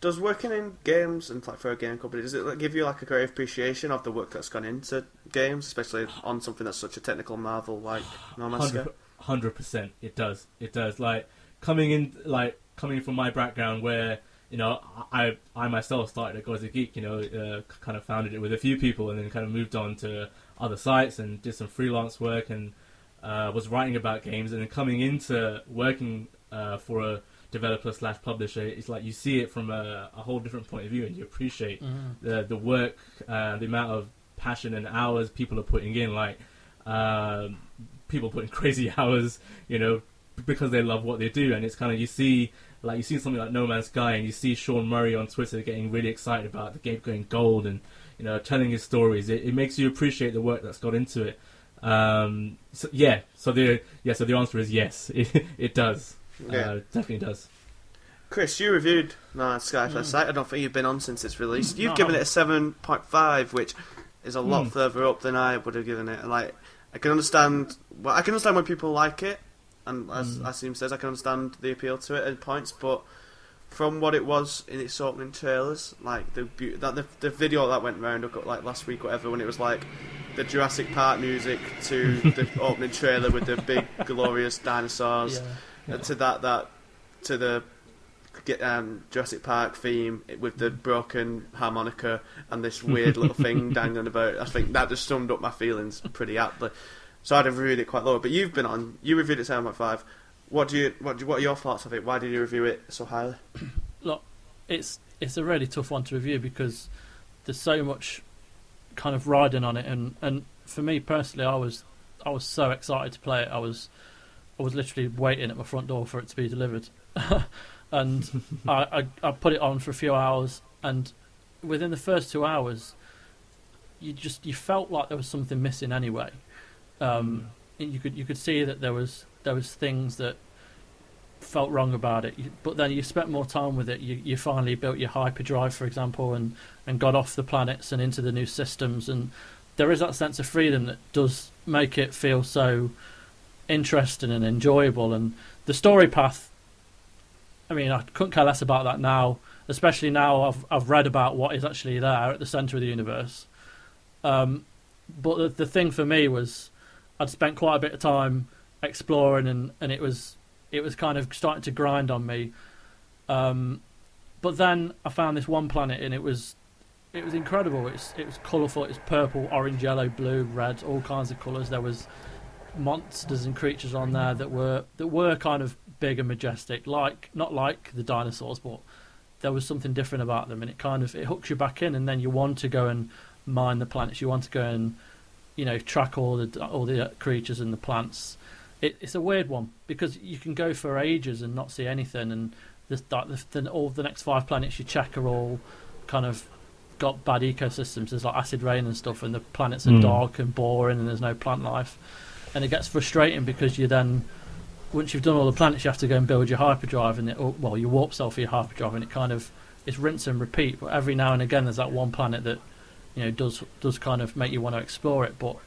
Does working in games and for a game company, does it give you a great appreciation of the work that's gone into games, especially on something that's such a technical marvel like No Man's Sky? 100%. It does. Coming from my background where I myself started at GodisaGeek, kind of founded it with a few people and then kind of moved on to other sites and did some freelance work and was writing about games, and then coming into working for a developer/publisher, it's you see it from a whole different point of view, and you appreciate the work, the amount of passion and hours people are putting in. People putting crazy hours, because they love what they do, and it's kind of you see something like No Man's Sky, and you see Sean Murray on Twitter getting really excited about the game going gold, and telling his stories. It makes you appreciate the work that's got into it. So the answer is yes. It does. Definitely does. Chris, you reviewed No Man's Sky first sight. I don't think you've been on since it's released. You've given it a 7.5, which is a lot further up than I would have given it. I can understand. Well, I can understand when people like it, and as Asim says, I can understand the appeal to it at points. But from what it was in its opening trailers, like the video that went round like last week, whatever, when it was like the Jurassic Park music to the opening trailer with the big glorious dinosaurs, to the Jurassic Park theme with the broken harmonica and this weird little thing dangling about. I think that just summed up my feelings pretty aptly. So I'd have reviewed it quite low. But you reviewed it 7.5. What are your thoughts of it? Why did you review it so highly? Look, it's a really tough one to review because there's so much kind of riding on it, and for me personally, I was so excited to play it. I was literally waiting at my front door for it to be delivered. And I put it on for a few hours, and within the first 2 hours, you felt like there was something missing anyway. You could see that there was things that felt wrong about it. But then you spent more time with it. You finally built your hyperdrive, for example, and got off the planets and into the new systems. And there is that sense of freedom that does make it feel so interesting and enjoyable. And the story path, I mean, I couldn't care less about that now, especially now I've read about what is actually there at the centre of the universe. But the thing for me was I'd spent quite a bit of time exploring, and it was kind of starting to grind on me. But then I found this one planet, and it was incredible. It was colourful. It was purple, orange, yellow, blue, red, all kinds of colours. There was monsters and creatures on there that were kind of big and majestic, not like the dinosaurs, but there was something different about them, and it hooks you back in, and then you want to go and mine the planets. You want to go and track all the creatures and the plants. It's a weird one because you can go for ages and not see anything, and all the next 5 planets you check are all kind of got bad ecosystems. There's like acid rain and stuff, and the planets are dark and boring, and there's no plant life, and it gets frustrating because you then, once you've done all the planets, you have to go and build your hyperdrive, and your warp cell for your hyperdrive, and it's rinse and repeat. But every now and again, there's that one planet that does kind of make you want to explore it, but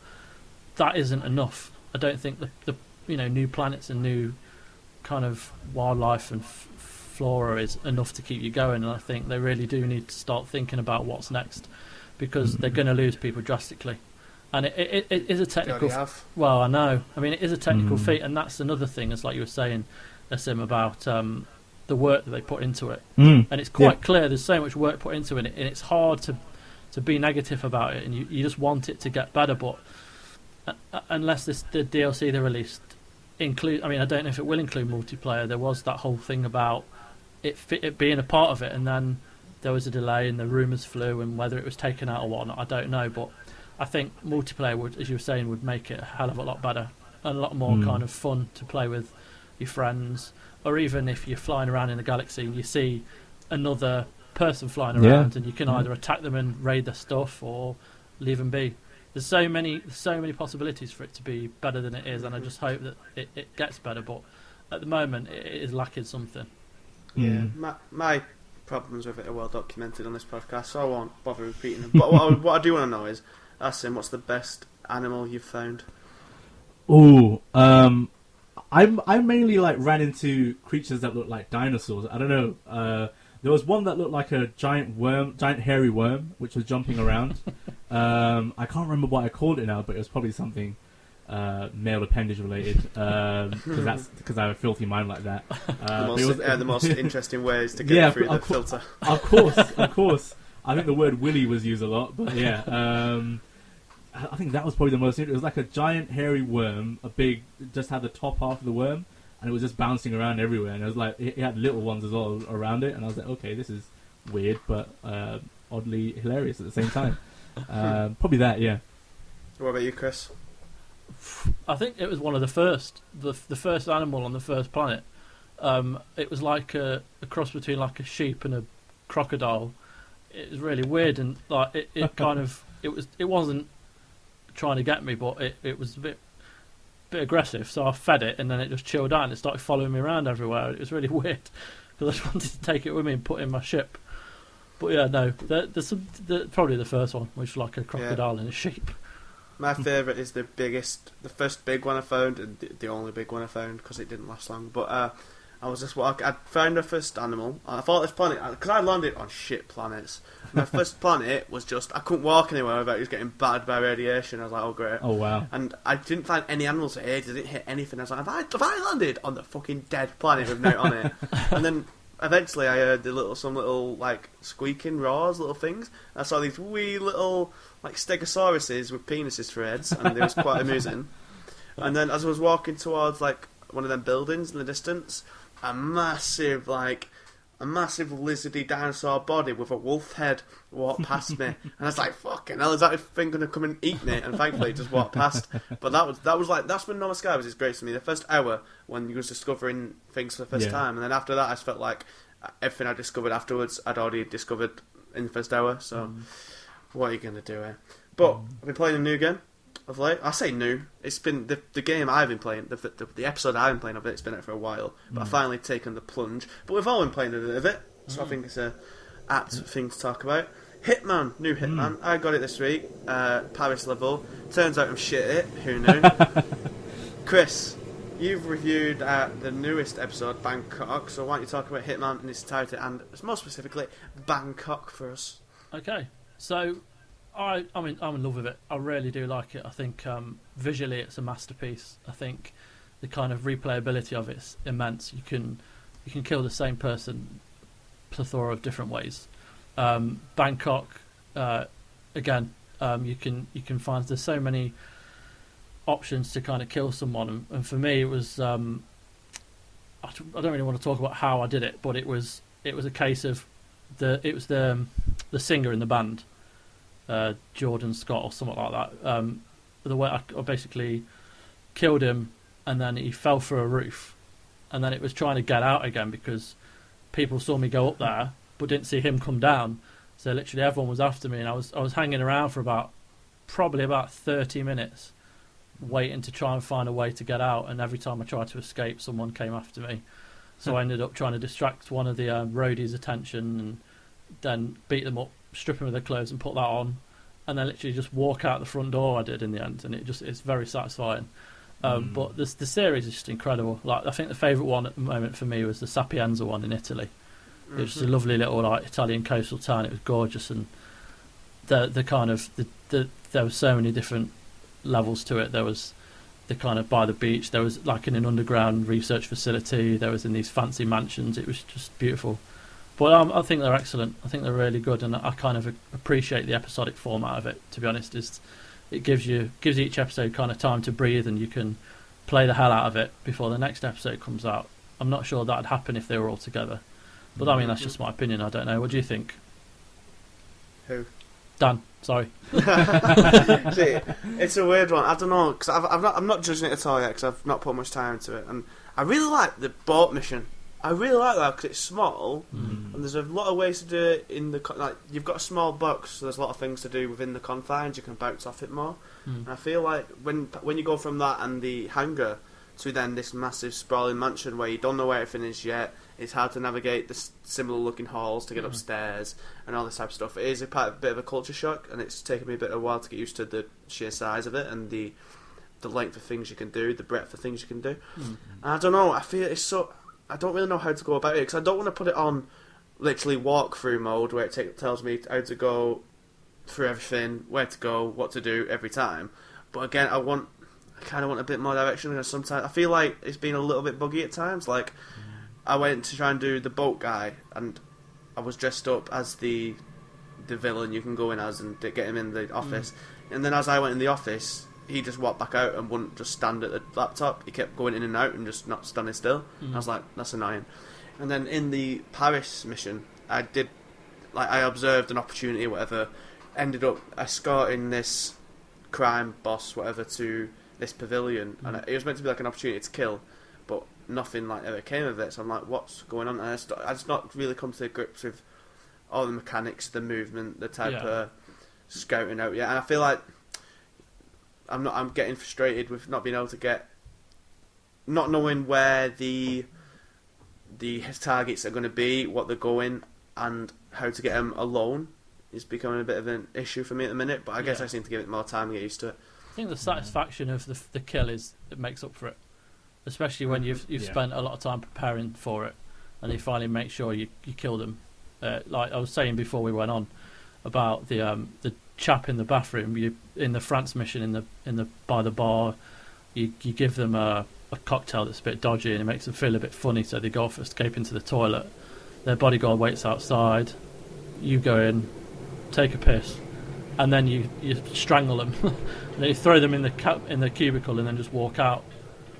that isn't enough. I don't think the new planets and new kind of wildlife and flora is enough to keep you going, and I think they really do need to start thinking about what's next, because they're going to lose people drastically. And it is a technical... Well, I know. I mean, it is a technical feat, and that's another thing, as like you were saying, Asim, about the work that they put into it. And it's quite clear there's so much work put into it, and it's hard to be negative about it, and you just want it to get better. But unless the DLC they released include... I mean, I don't know if it will include multiplayer. There was that whole thing about it being a part of it, and then there was a delay, and the rumours flew, and whether it was taken out or whatnot, I don't know. But I think multiplayer would, as you were saying, would make it a hell of a lot better and a lot more kind of fun to play with your friends, or even if you're flying around in the galaxy and you see another person flying around, and you can either attack them and raid their stuff or leave them be. There's so many possibilities for it to be better than it is, and I just hope that it gets better. But at the moment, it is lacking something. Yeah, my problems with it are well documented on this podcast, so I won't bother repeating them. But what I do want to know is, Asim, what's the best animal you've found? I mainly ran into creatures that look like dinosaurs. I don't know. There was one that looked like a giant hairy worm, which was jumping around. I can't remember what I called it now, but it was probably something male appendage related, because I have a filthy mind like that. The most interesting ways to get through the filter. Of course. I think the word willy was used a lot, but I think that was probably the most interesting. It was like a giant hairy worm, just had the top half of the worm, and it was just bouncing around everywhere. And it was like, it had little ones as well around it, and I was like, okay, this is weird, but oddly hilarious at the same time. Probably that, yeah. What about you, Chris? I think it was one of the first animal on the first planet. It was like a cross between like a sheep and a crocodile. It was really weird, and like it wasn't trying to get me, but it was a bit aggressive. So I fed it, and then it just chilled out, and it started following me around everywhere. It was really weird because I just wanted to take it with me and put it in my ship. But yeah, no, there's probably the first one, which was like a crocodile and a sheep. My favourite is the first big one I found, and the only big one I found because it didn't last long. But I was just walking. I found the first animal. And I thought this planet, because I landed on shit planets. My first planet was just I couldn't walk anywhere without just getting battered by radiation. I was like, oh great. Oh wow. And I didn't find any animals for ages. I didn't hit anything. I was like, have I landed on the fucking dead planet with no on it? And then eventually I heard some little like squeaking roars, little things. I saw these wee little like stegosauruses with penises for heads, and it was quite amusing. And then as I was walking towards like one of them buildings in the distance, a massive lizardy dinosaur body with a wolf head walked past me, and I was like, "Fucking hell, is that thing going to come and eat me?" And thankfully, it just walked past. But that was like that's when Nova Sky was its great to me. The first hour when you was discovering things for the first time, and then after that, I just felt like everything I discovered afterwards, I'd already discovered in the first hour. So, what are you going to do here? But I've been playing a new game of late. I say new. It's been the game I've been playing, the episode I've been playing of it. It's been out for a while, but I've finally taken the plunge. But we've all been playing a bit of it, so I think it's a apt thing to talk about. Hitman, new Hitman. I got it this week. Paris level. Turns out I'm shit at it. Who knew? Chris, you've reviewed the newest episode, Bangkok. So why don't you talk about Hitman in its entirety and more specifically Bangkok for us? Okay, so. I'm in love with it. I really do like it. I think visually it's a masterpiece. I think the kind of replayability of it's immense. You can kill the same person plethora of different ways. Bangkok, again, you can find there's so many options to kind of kill someone. And for me, it was I don't really want to talk about how I did it, but it was a case of the singer in the band. Jordan Scott or something like that. The way I basically killed him, and then he fell through a roof, and then it was trying to get out again because people saw me go up there but didn't see him come down. So literally everyone was after me, and I was hanging around for probably about 30 minutes, waiting to try and find a way to get out. And every time I tried to escape, someone came after me. So I ended up trying to distract one of the roadies' attention, and then beat them up, strip them of their clothes and put that on, and then literally just walk out the front door. I did in the end, and it's very satisfying. But the series is just incredible. Like, I think the favourite one at the moment for me was the Sapienza one in Italy. It was just a lovely little like Italian coastal town. It was gorgeous, and the kind of there were so many different levels to it. There was the kind of by the beach. There was like in an underground research facility. There was in these fancy mansions. It was just beautiful. But I think they're excellent. I think they're really good, and I kind of appreciate the episodic format of it. To be honest, it gives each episode kind of time to breathe, and you can play the hell out of it before the next episode comes out. I'm not sure that'd happen if they were all together, but I mean that's just my opinion. I don't know. What do you think? Who? Dan. Sorry. See, it's a weird one. I don't know, because I'm not judging it at all yet, because I've not put much time into it, and I really like the boat mission. I really like that because it's small, and there's a lot of ways to do it in the like. You've got a small box, so there's a lot of things to do within the confines. You can bounce off it more. And I feel like when you go from that and the hangar to then this massive sprawling mansion where you don't know where everything is yet, it's hard to navigate the similar looking halls to get upstairs and all this type of stuff. It is a bit of a culture shock, and it's taken me a bit of a while to get used to the sheer size of it and the length of things you can do, the breadth of things you can do. And I don't know. I feel it's so. I don't really know how to go about it, because I don't want to put it on literally walkthrough mode where it tells me how to go through everything, where to go, what to do every time. But again, I kind of want a bit more direction, because sometimes I feel like it's been a little bit buggy at times. Like, I went to try and do the boat guy, and I was dressed up as the villain you can go in as and get him in the office. And then as I went in the office, he just walked back out and wouldn't just stand at the laptop. He kept going in and out and just not standing still. I was like, that's annoying. And then in the Paris mission, I observed an opportunity, whatever, ended up escorting this crime boss, whatever, to this pavilion, and it was meant to be like an opportunity to kill, but nothing like ever came of it. So I'm like, what's going on? And I just not really come to grips with all the mechanics, the movement, the type of scouting out yet. And I feel like I'm getting frustrated with not being able to not knowing where the targets are going to be, what they're going, and how to get them alone is becoming a bit of an issue for me at the minute. But I guess I seem to give it more time and get used to it. I think the satisfaction of the kill it makes up for it, especially when you've spent a lot of time preparing for it, and you finally make sure you kill them. Like I was saying before we went on about the chap in the bathroom, you in the France mission in the by the bar, you give them a cocktail that's a bit dodgy and it makes them feel a bit funny, so they go off escape into the toilet. Their bodyguard waits outside. You go in, take a piss, and then you strangle them. And then you throw them in the cubicle and then just walk out.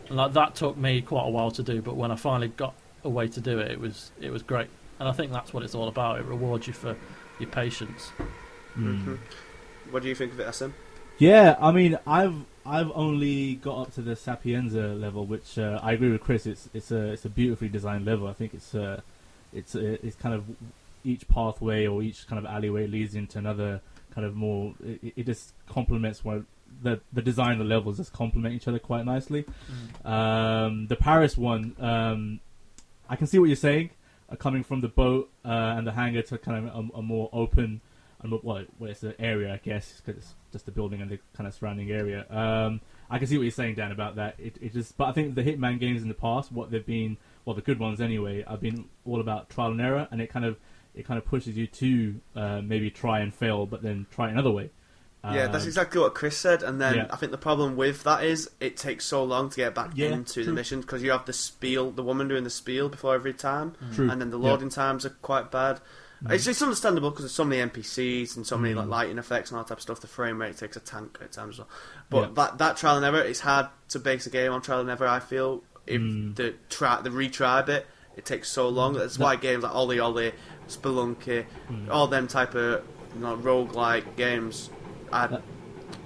And like that took me quite a while to do, but when I finally got a way to do it, it was great. And I think that's what it's all about. It rewards you for your patience. Mm-hmm. What do you think of it, SM? Yeah, I mean, I've only got up to the Sapienza level, which I agree with Chris. It's a beautifully designed level. I think it's kind of each pathway or each kind of alleyway leads into another kind of more. It just complements one. The design of the levels just complement each other quite nicely. The Paris one, I can see what you're saying. Coming from the boat and the hangar to kind of a more open, it's an area, I guess, because it's just the building and the kind of surrounding area. I can see what you're saying, Dan, about that. But I think the Hitman games in the past, what they've been, well, the good ones anyway, have been all about trial and error, and it kind of pushes you to maybe try and fail, but then try another way. Yeah, that's exactly what Chris said, and then I think the problem with that is it takes so long to get back into the mission, because you have the woman doing the spiel before every time, and then the loading times are quite bad. It's understandable because there's so many NPCs and so many like lighting effects and all that type of stuff. The frame rate takes a tank at times as well. But that trial and error, it's hard to base a game on trial and error, I feel. If the retry bit, it takes so long. That's why games like Ollie Ollie, Spelunky, all them type of roguelike games.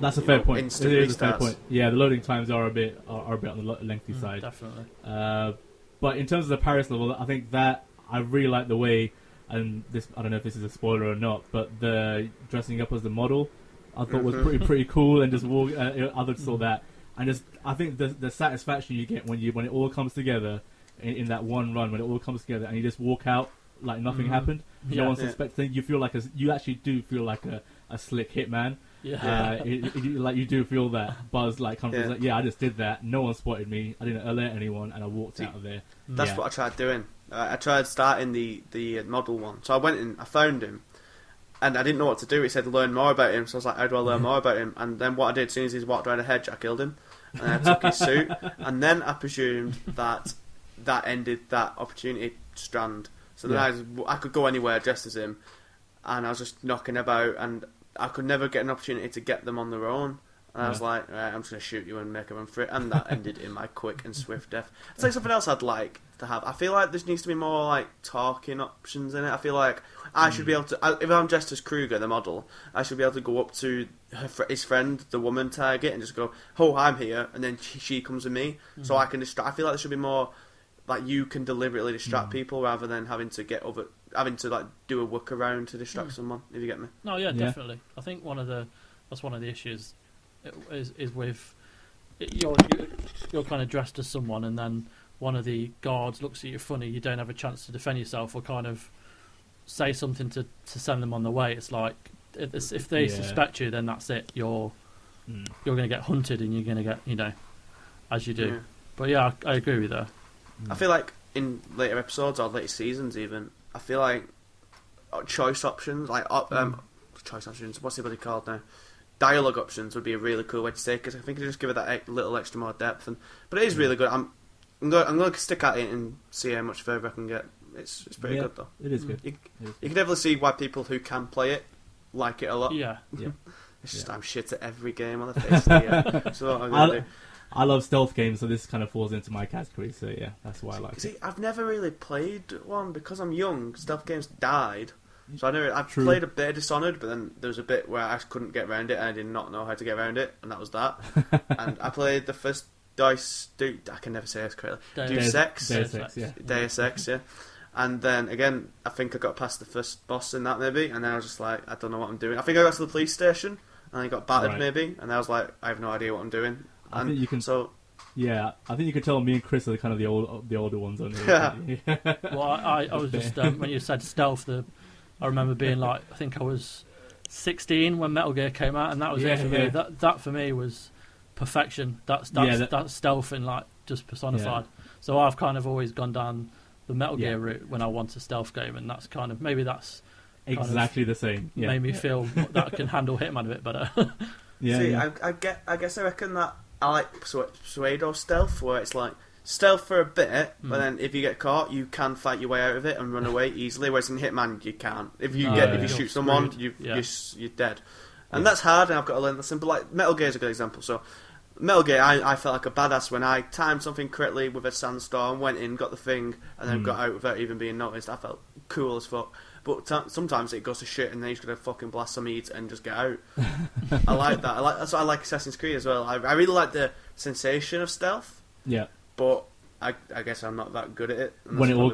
That's a fair point. It is a fair point. Yeah, the loading times are a bit on the lengthy side. Definitely. But in terms of the Paris level, I think that I really like the way, and this, I don't know if this is a spoiler or not, but the dressing up as the model I thought was pretty cool, and just others saw that, and just I think the satisfaction you get when it all comes together in that one run, when it all comes together and you just walk out like nothing happened. No one suspects. You feel like you actually do feel like a slick hitman. You do feel that buzz, like confidence. Like, I just did that. No one spotted me. I didn't alert anyone, and I walked out of there. That's what I tried doing. I tried starting the model one. So I went in, I found him, and I didn't know what to do. It said learn more about him. So I was like, how do I learn more about him? And then what I did, as soon as he walked around a hedge, I killed him, and I took his suit, and then I presumed that ended that opportunity strand. So then I could go anywhere dressed as him, and I was just knocking about, and I could never get an opportunity to get them on their own. And I was like, right, I'm just going to shoot you and make a run for it. And that ended in my quick and swift death. It's like something else I'd like to have. I feel like there needs to be more like talking options in it. I feel like I should be able to, if I'm dressed as Kruger, the model, I should be able to go up to his friend, the woman target, and just go, oh, I'm here. And then she comes to me. So I can distract. I feel like there should be more, like you can deliberately distract people rather than having to like do a workaround to distract someone. If you get me? No, definitely. I think that's one of the issues is with you're kind of dressed as someone, and then one of the guards looks at you funny. You don't have a chance to defend yourself or kind of say something to send them on the way. It's like if they suspect you, then that's it. You're going to get hunted, and you're going to get as you do. Yeah. But yeah, I agree with that. I feel like in later episodes or later seasons even, I feel like choice options, like choice options, what's it called now? Dialogue options would be a really cool way to say it, because I think it just give it that little extra more depth. But it is really good. I'm going to stick at it and see how much further I can get. It's pretty good though. It is good. You can definitely see why people who can play it like it a lot. Yeah. It's just I'm shit at every game on the face of the earth. So what I'm going to do. I love stealth games, so this kind of falls into my category. So yeah, that's why I like it. I've never really played one because I'm young. Stealth games died, so I've played a bit of Dishonored, but then there was a bit where I couldn't get around it, and I did not know how to get around it, and that was that. And I played the first I can never say this correctly. Deus Ex, yeah. And then again, I think I got past the first boss in that maybe, and then I was just like, I don't know what I'm doing. I think I got to the police station, and I got battered maybe, and I was like, I have no idea what I'm doing. I think you can. I think you can tell me and Chris are kind of the older ones on here. Well, I was just when you said stealth, I remember being like, I think I was 16 when Metal Gear came out, and that was it for me. That for me was perfection. That's stealth in like just personified. Yeah. So I've kind of always gone down the Metal Gear route when I want a stealth game, and that's kind of exactly the same. Yeah. Made me feel that I can handle Hitman a bit better. I guess I reckon that I like pseudo stealth, where it's like stealth for a bit, but then if you get caught, you can fight your way out of it and run away easily. Whereas in Hitman, you can't. If you shoot someone, you're dead, and that's hard. And I've got to learn that simple. Like Metal Gear is a good example. So Metal Gear, I felt like a badass when I timed something correctly with a sandstorm, went in, got the thing, and then got out without even being noticed. I felt cool as fuck. But sometimes it goes to shit, and then you're just gonna fucking blast some eats and just get out. I like that. That's what I like Assassin's Creed as well. I really like the sensation of stealth. Yeah. But I guess I'm not that good at it. When it all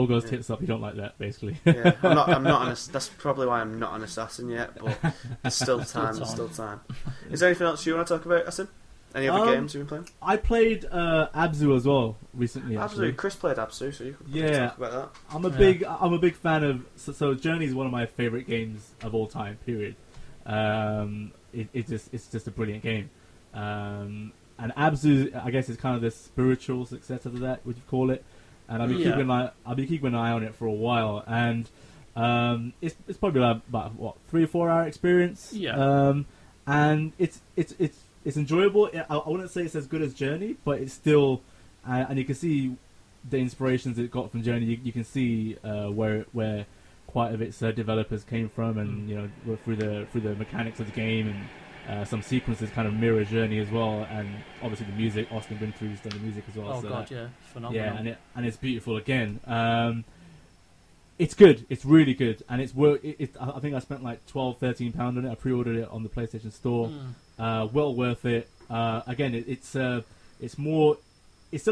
goes tits up, you don't like that, basically. Yeah, I'm not that's probably why I'm not an assassin yet. But there's still time. Is there anything else you want to talk about, Asim? Any other games you've been playing? I played Abzu as well recently. Actually. Chris played Abzu, so you can talk about that. I'm a big fan of. So Journey is one of my favorite games of all time. Period. It's just a brilliant game. And Abzu, I guess, is kind of the spiritual successor to that, would you call it? And I've been keeping an eye on it for a while, and it's probably about 3 or 4 hour experience. Yeah. And it's enjoyable. I wouldn't say it's as good as Journey, but it's still, and you can see the inspirations it got from Journey. You can see where quite of its developers came from, and through the mechanics of the game, and some sequences kind of mirror Journey as well, and obviously the music. Austin Winfrey's done the music as well. Oh god, yeah, phenomenal. Yeah, and it's beautiful again. It's good. It's really good, and it's work. I think I spent like £12-13 on it. I pre-ordered it on the PlayStation Store. Well worth it. Again, it's still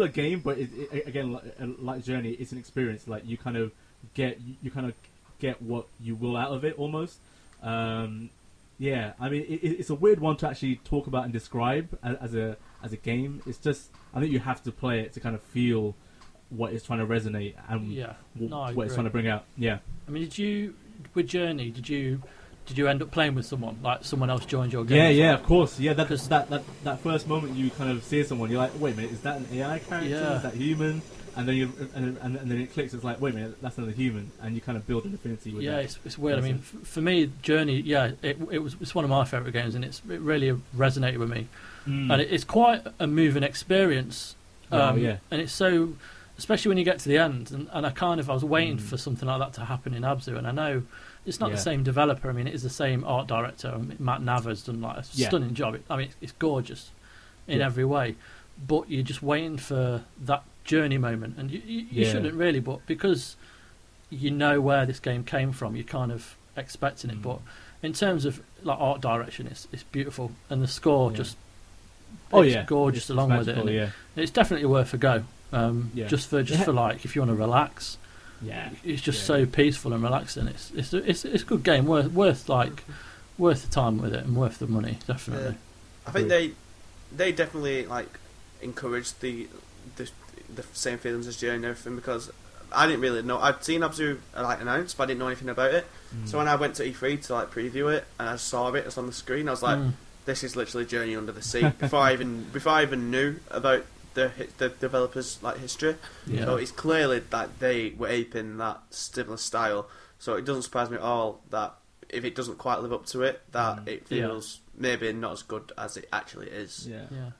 a game, but again, like Journey, it's an experience. Like you kind of get what you will out of it almost. Yeah, I mean, it's a weird one to actually talk about and describe as a game. It's just, I think you have to play it to kind of feel what it's trying to resonate and what it's trying to bring out. Yeah. I mean, with Journey, did you end up playing with someone? Like someone else joined your game? Yeah, of course. Yeah, that first moment you kind of see someone, you're like, wait a minute, is that an AI character? Yeah. Is that human? And then and then it clicks. It's like, wait a minute, that's another human, and you kind of build an affinity with. Yeah, that. it's weird. I mean, for me, Journey, it's one of my favourite games, and it really resonated with me, and it's quite a moving experience. And it's so, especially when you get to the end, and I was waiting for something like that to happen in Abzu, and I know it's not the same developer. I mean, it is the same art director. Matt Nava's done like a stunning job. It's gorgeous in every way, but you're just waiting for that Journey moment, and you shouldn't really, but because you know where this game came from, you're kind of expecting it. But in terms of like art direction, it's beautiful, and the score just gorgeous it's along magical, with it. It's definitely worth a go. Just for like if you want to relax. Yeah, it's just so peaceful and relaxing. It's a good game, worth the time with it and worth the money, definitely. I think they definitely like encourage the same feelings as Journey and everything, because I didn't really know. I'd seen Abzu announced, but I didn't know anything about it. So when I went to E3 to preview it and I saw it was on the screen, I was like, "This is literally Journey under the sea." Before I even knew about the developers' history. Yeah. So it's clearly that they were aping that similar style. So it doesn't surprise me at all that if it doesn't quite live up to it, that it feels maybe not as good as it actually is. Yeah.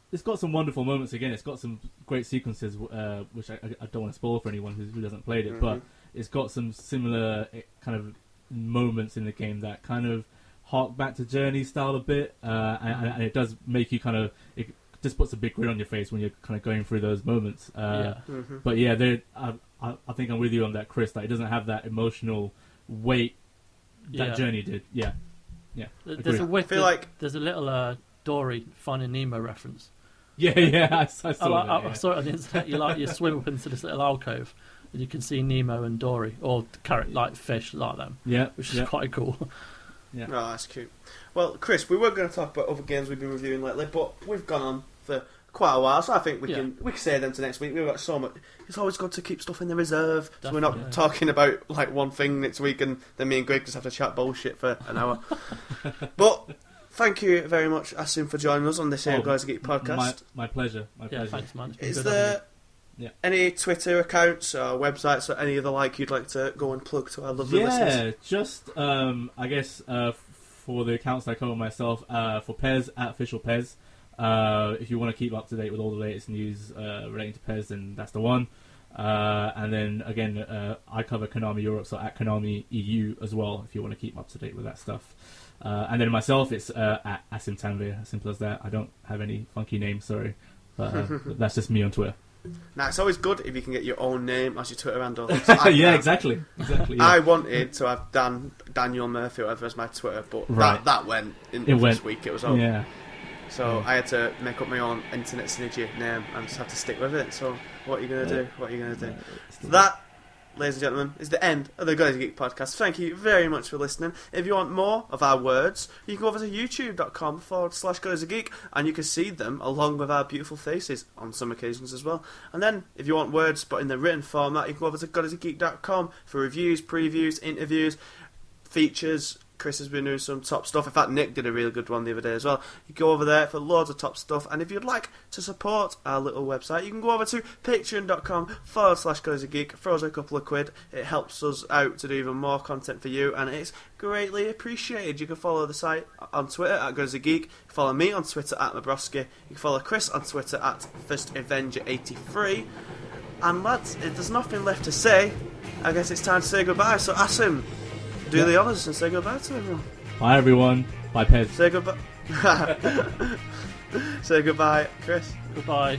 It's got some wonderful moments again. It's got some great sequences, which I don't want to spoil for anyone who hasn't played it, but it's got some similar kind of moments in the game that kind of hark back to Journey style a bit, and it does make you it just puts a big grin on your face when you're kind of going through those moments. But yeah, I think I'm with you on that, Chris. That it doesn't have that emotional weight that Journey did. Yeah. There's a little Dory Finding Nemo reference. Yeah, I saw that. I saw it on the internet. You swim up into this little alcove, and you can see Nemo and Dory, or fish like them. Yeah, which is quite cool. Yeah, oh, that's cute. Well, Chris, we were going to talk about other games we've been reviewing lately, but we've gone on for quite a while, so I think we can save them to next week. We've got so much. It's always good to keep stuff in the reserve, so we're not talking about one thing next week, and then me and Greg just have to chat bullshit for an hour. But thank you very much, Asim, for joining us on this here GodisaGeek podcast. My pleasure. Thanks, man. Is there any Twitter accounts or websites or any other you'd like to go and plug to our lovely listeners? Yeah, just I guess for the accounts I cover myself, for Pez at official Pez. If you want to keep up to date with all the latest news relating to Pez, then that's the one. And then again, I cover Konami Europe, so at Konami EU as well. If you want to keep up to date with that stuff. And then myself, it's at Asim Tanvir, as simple as that. I don't have any funky name, sorry, but that's just me on Twitter. Now, it's always good if you can get your own name as your Twitter handle. Yeah, exactly. Yeah. I wanted to have Daniel Murphy, whatever, as my Twitter, but that went in this week. It was over. Yeah. So I had to make up my own internet synergy name and just have to stick with it. So what are you going to do? That, ladies and gentlemen, is the end of the GodisaGeek podcast. Thank you very much for listening. If you want more of our words, you can go over to youtube.com/GodisaGeek and you can see them along with our beautiful faces on some occasions as well. And then, if you want words but in the written format, you can go over to GodisaGeek.com for reviews, previews, interviews, features. Chris has been doing some top stuff. In fact, Nick did a really good one the other day as well. You go over there for loads of top stuff. And if you'd like to support our little website, you can go over to patreon.com/GodisaGeek. Throw us a couple of quid. It helps us out to do even more content for you, and it's greatly appreciated. You can follow the site on Twitter at GodisaGeek. You can follow me on Twitter at Mabroski. You can follow Chris on Twitter at FirstAvenger83. And lads, there's nothing left to say. I guess it's time to say goodbye. So Asim, do the honours and say goodbye to everyone. Bye everyone. Bye Pez. Say goodbye. Say goodbye, Chris. Goodbye,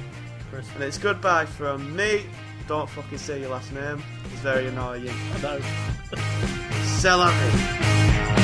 Chris. And it's goodbye from me. Don't fucking say your last name. It's very annoying. I know. Salami.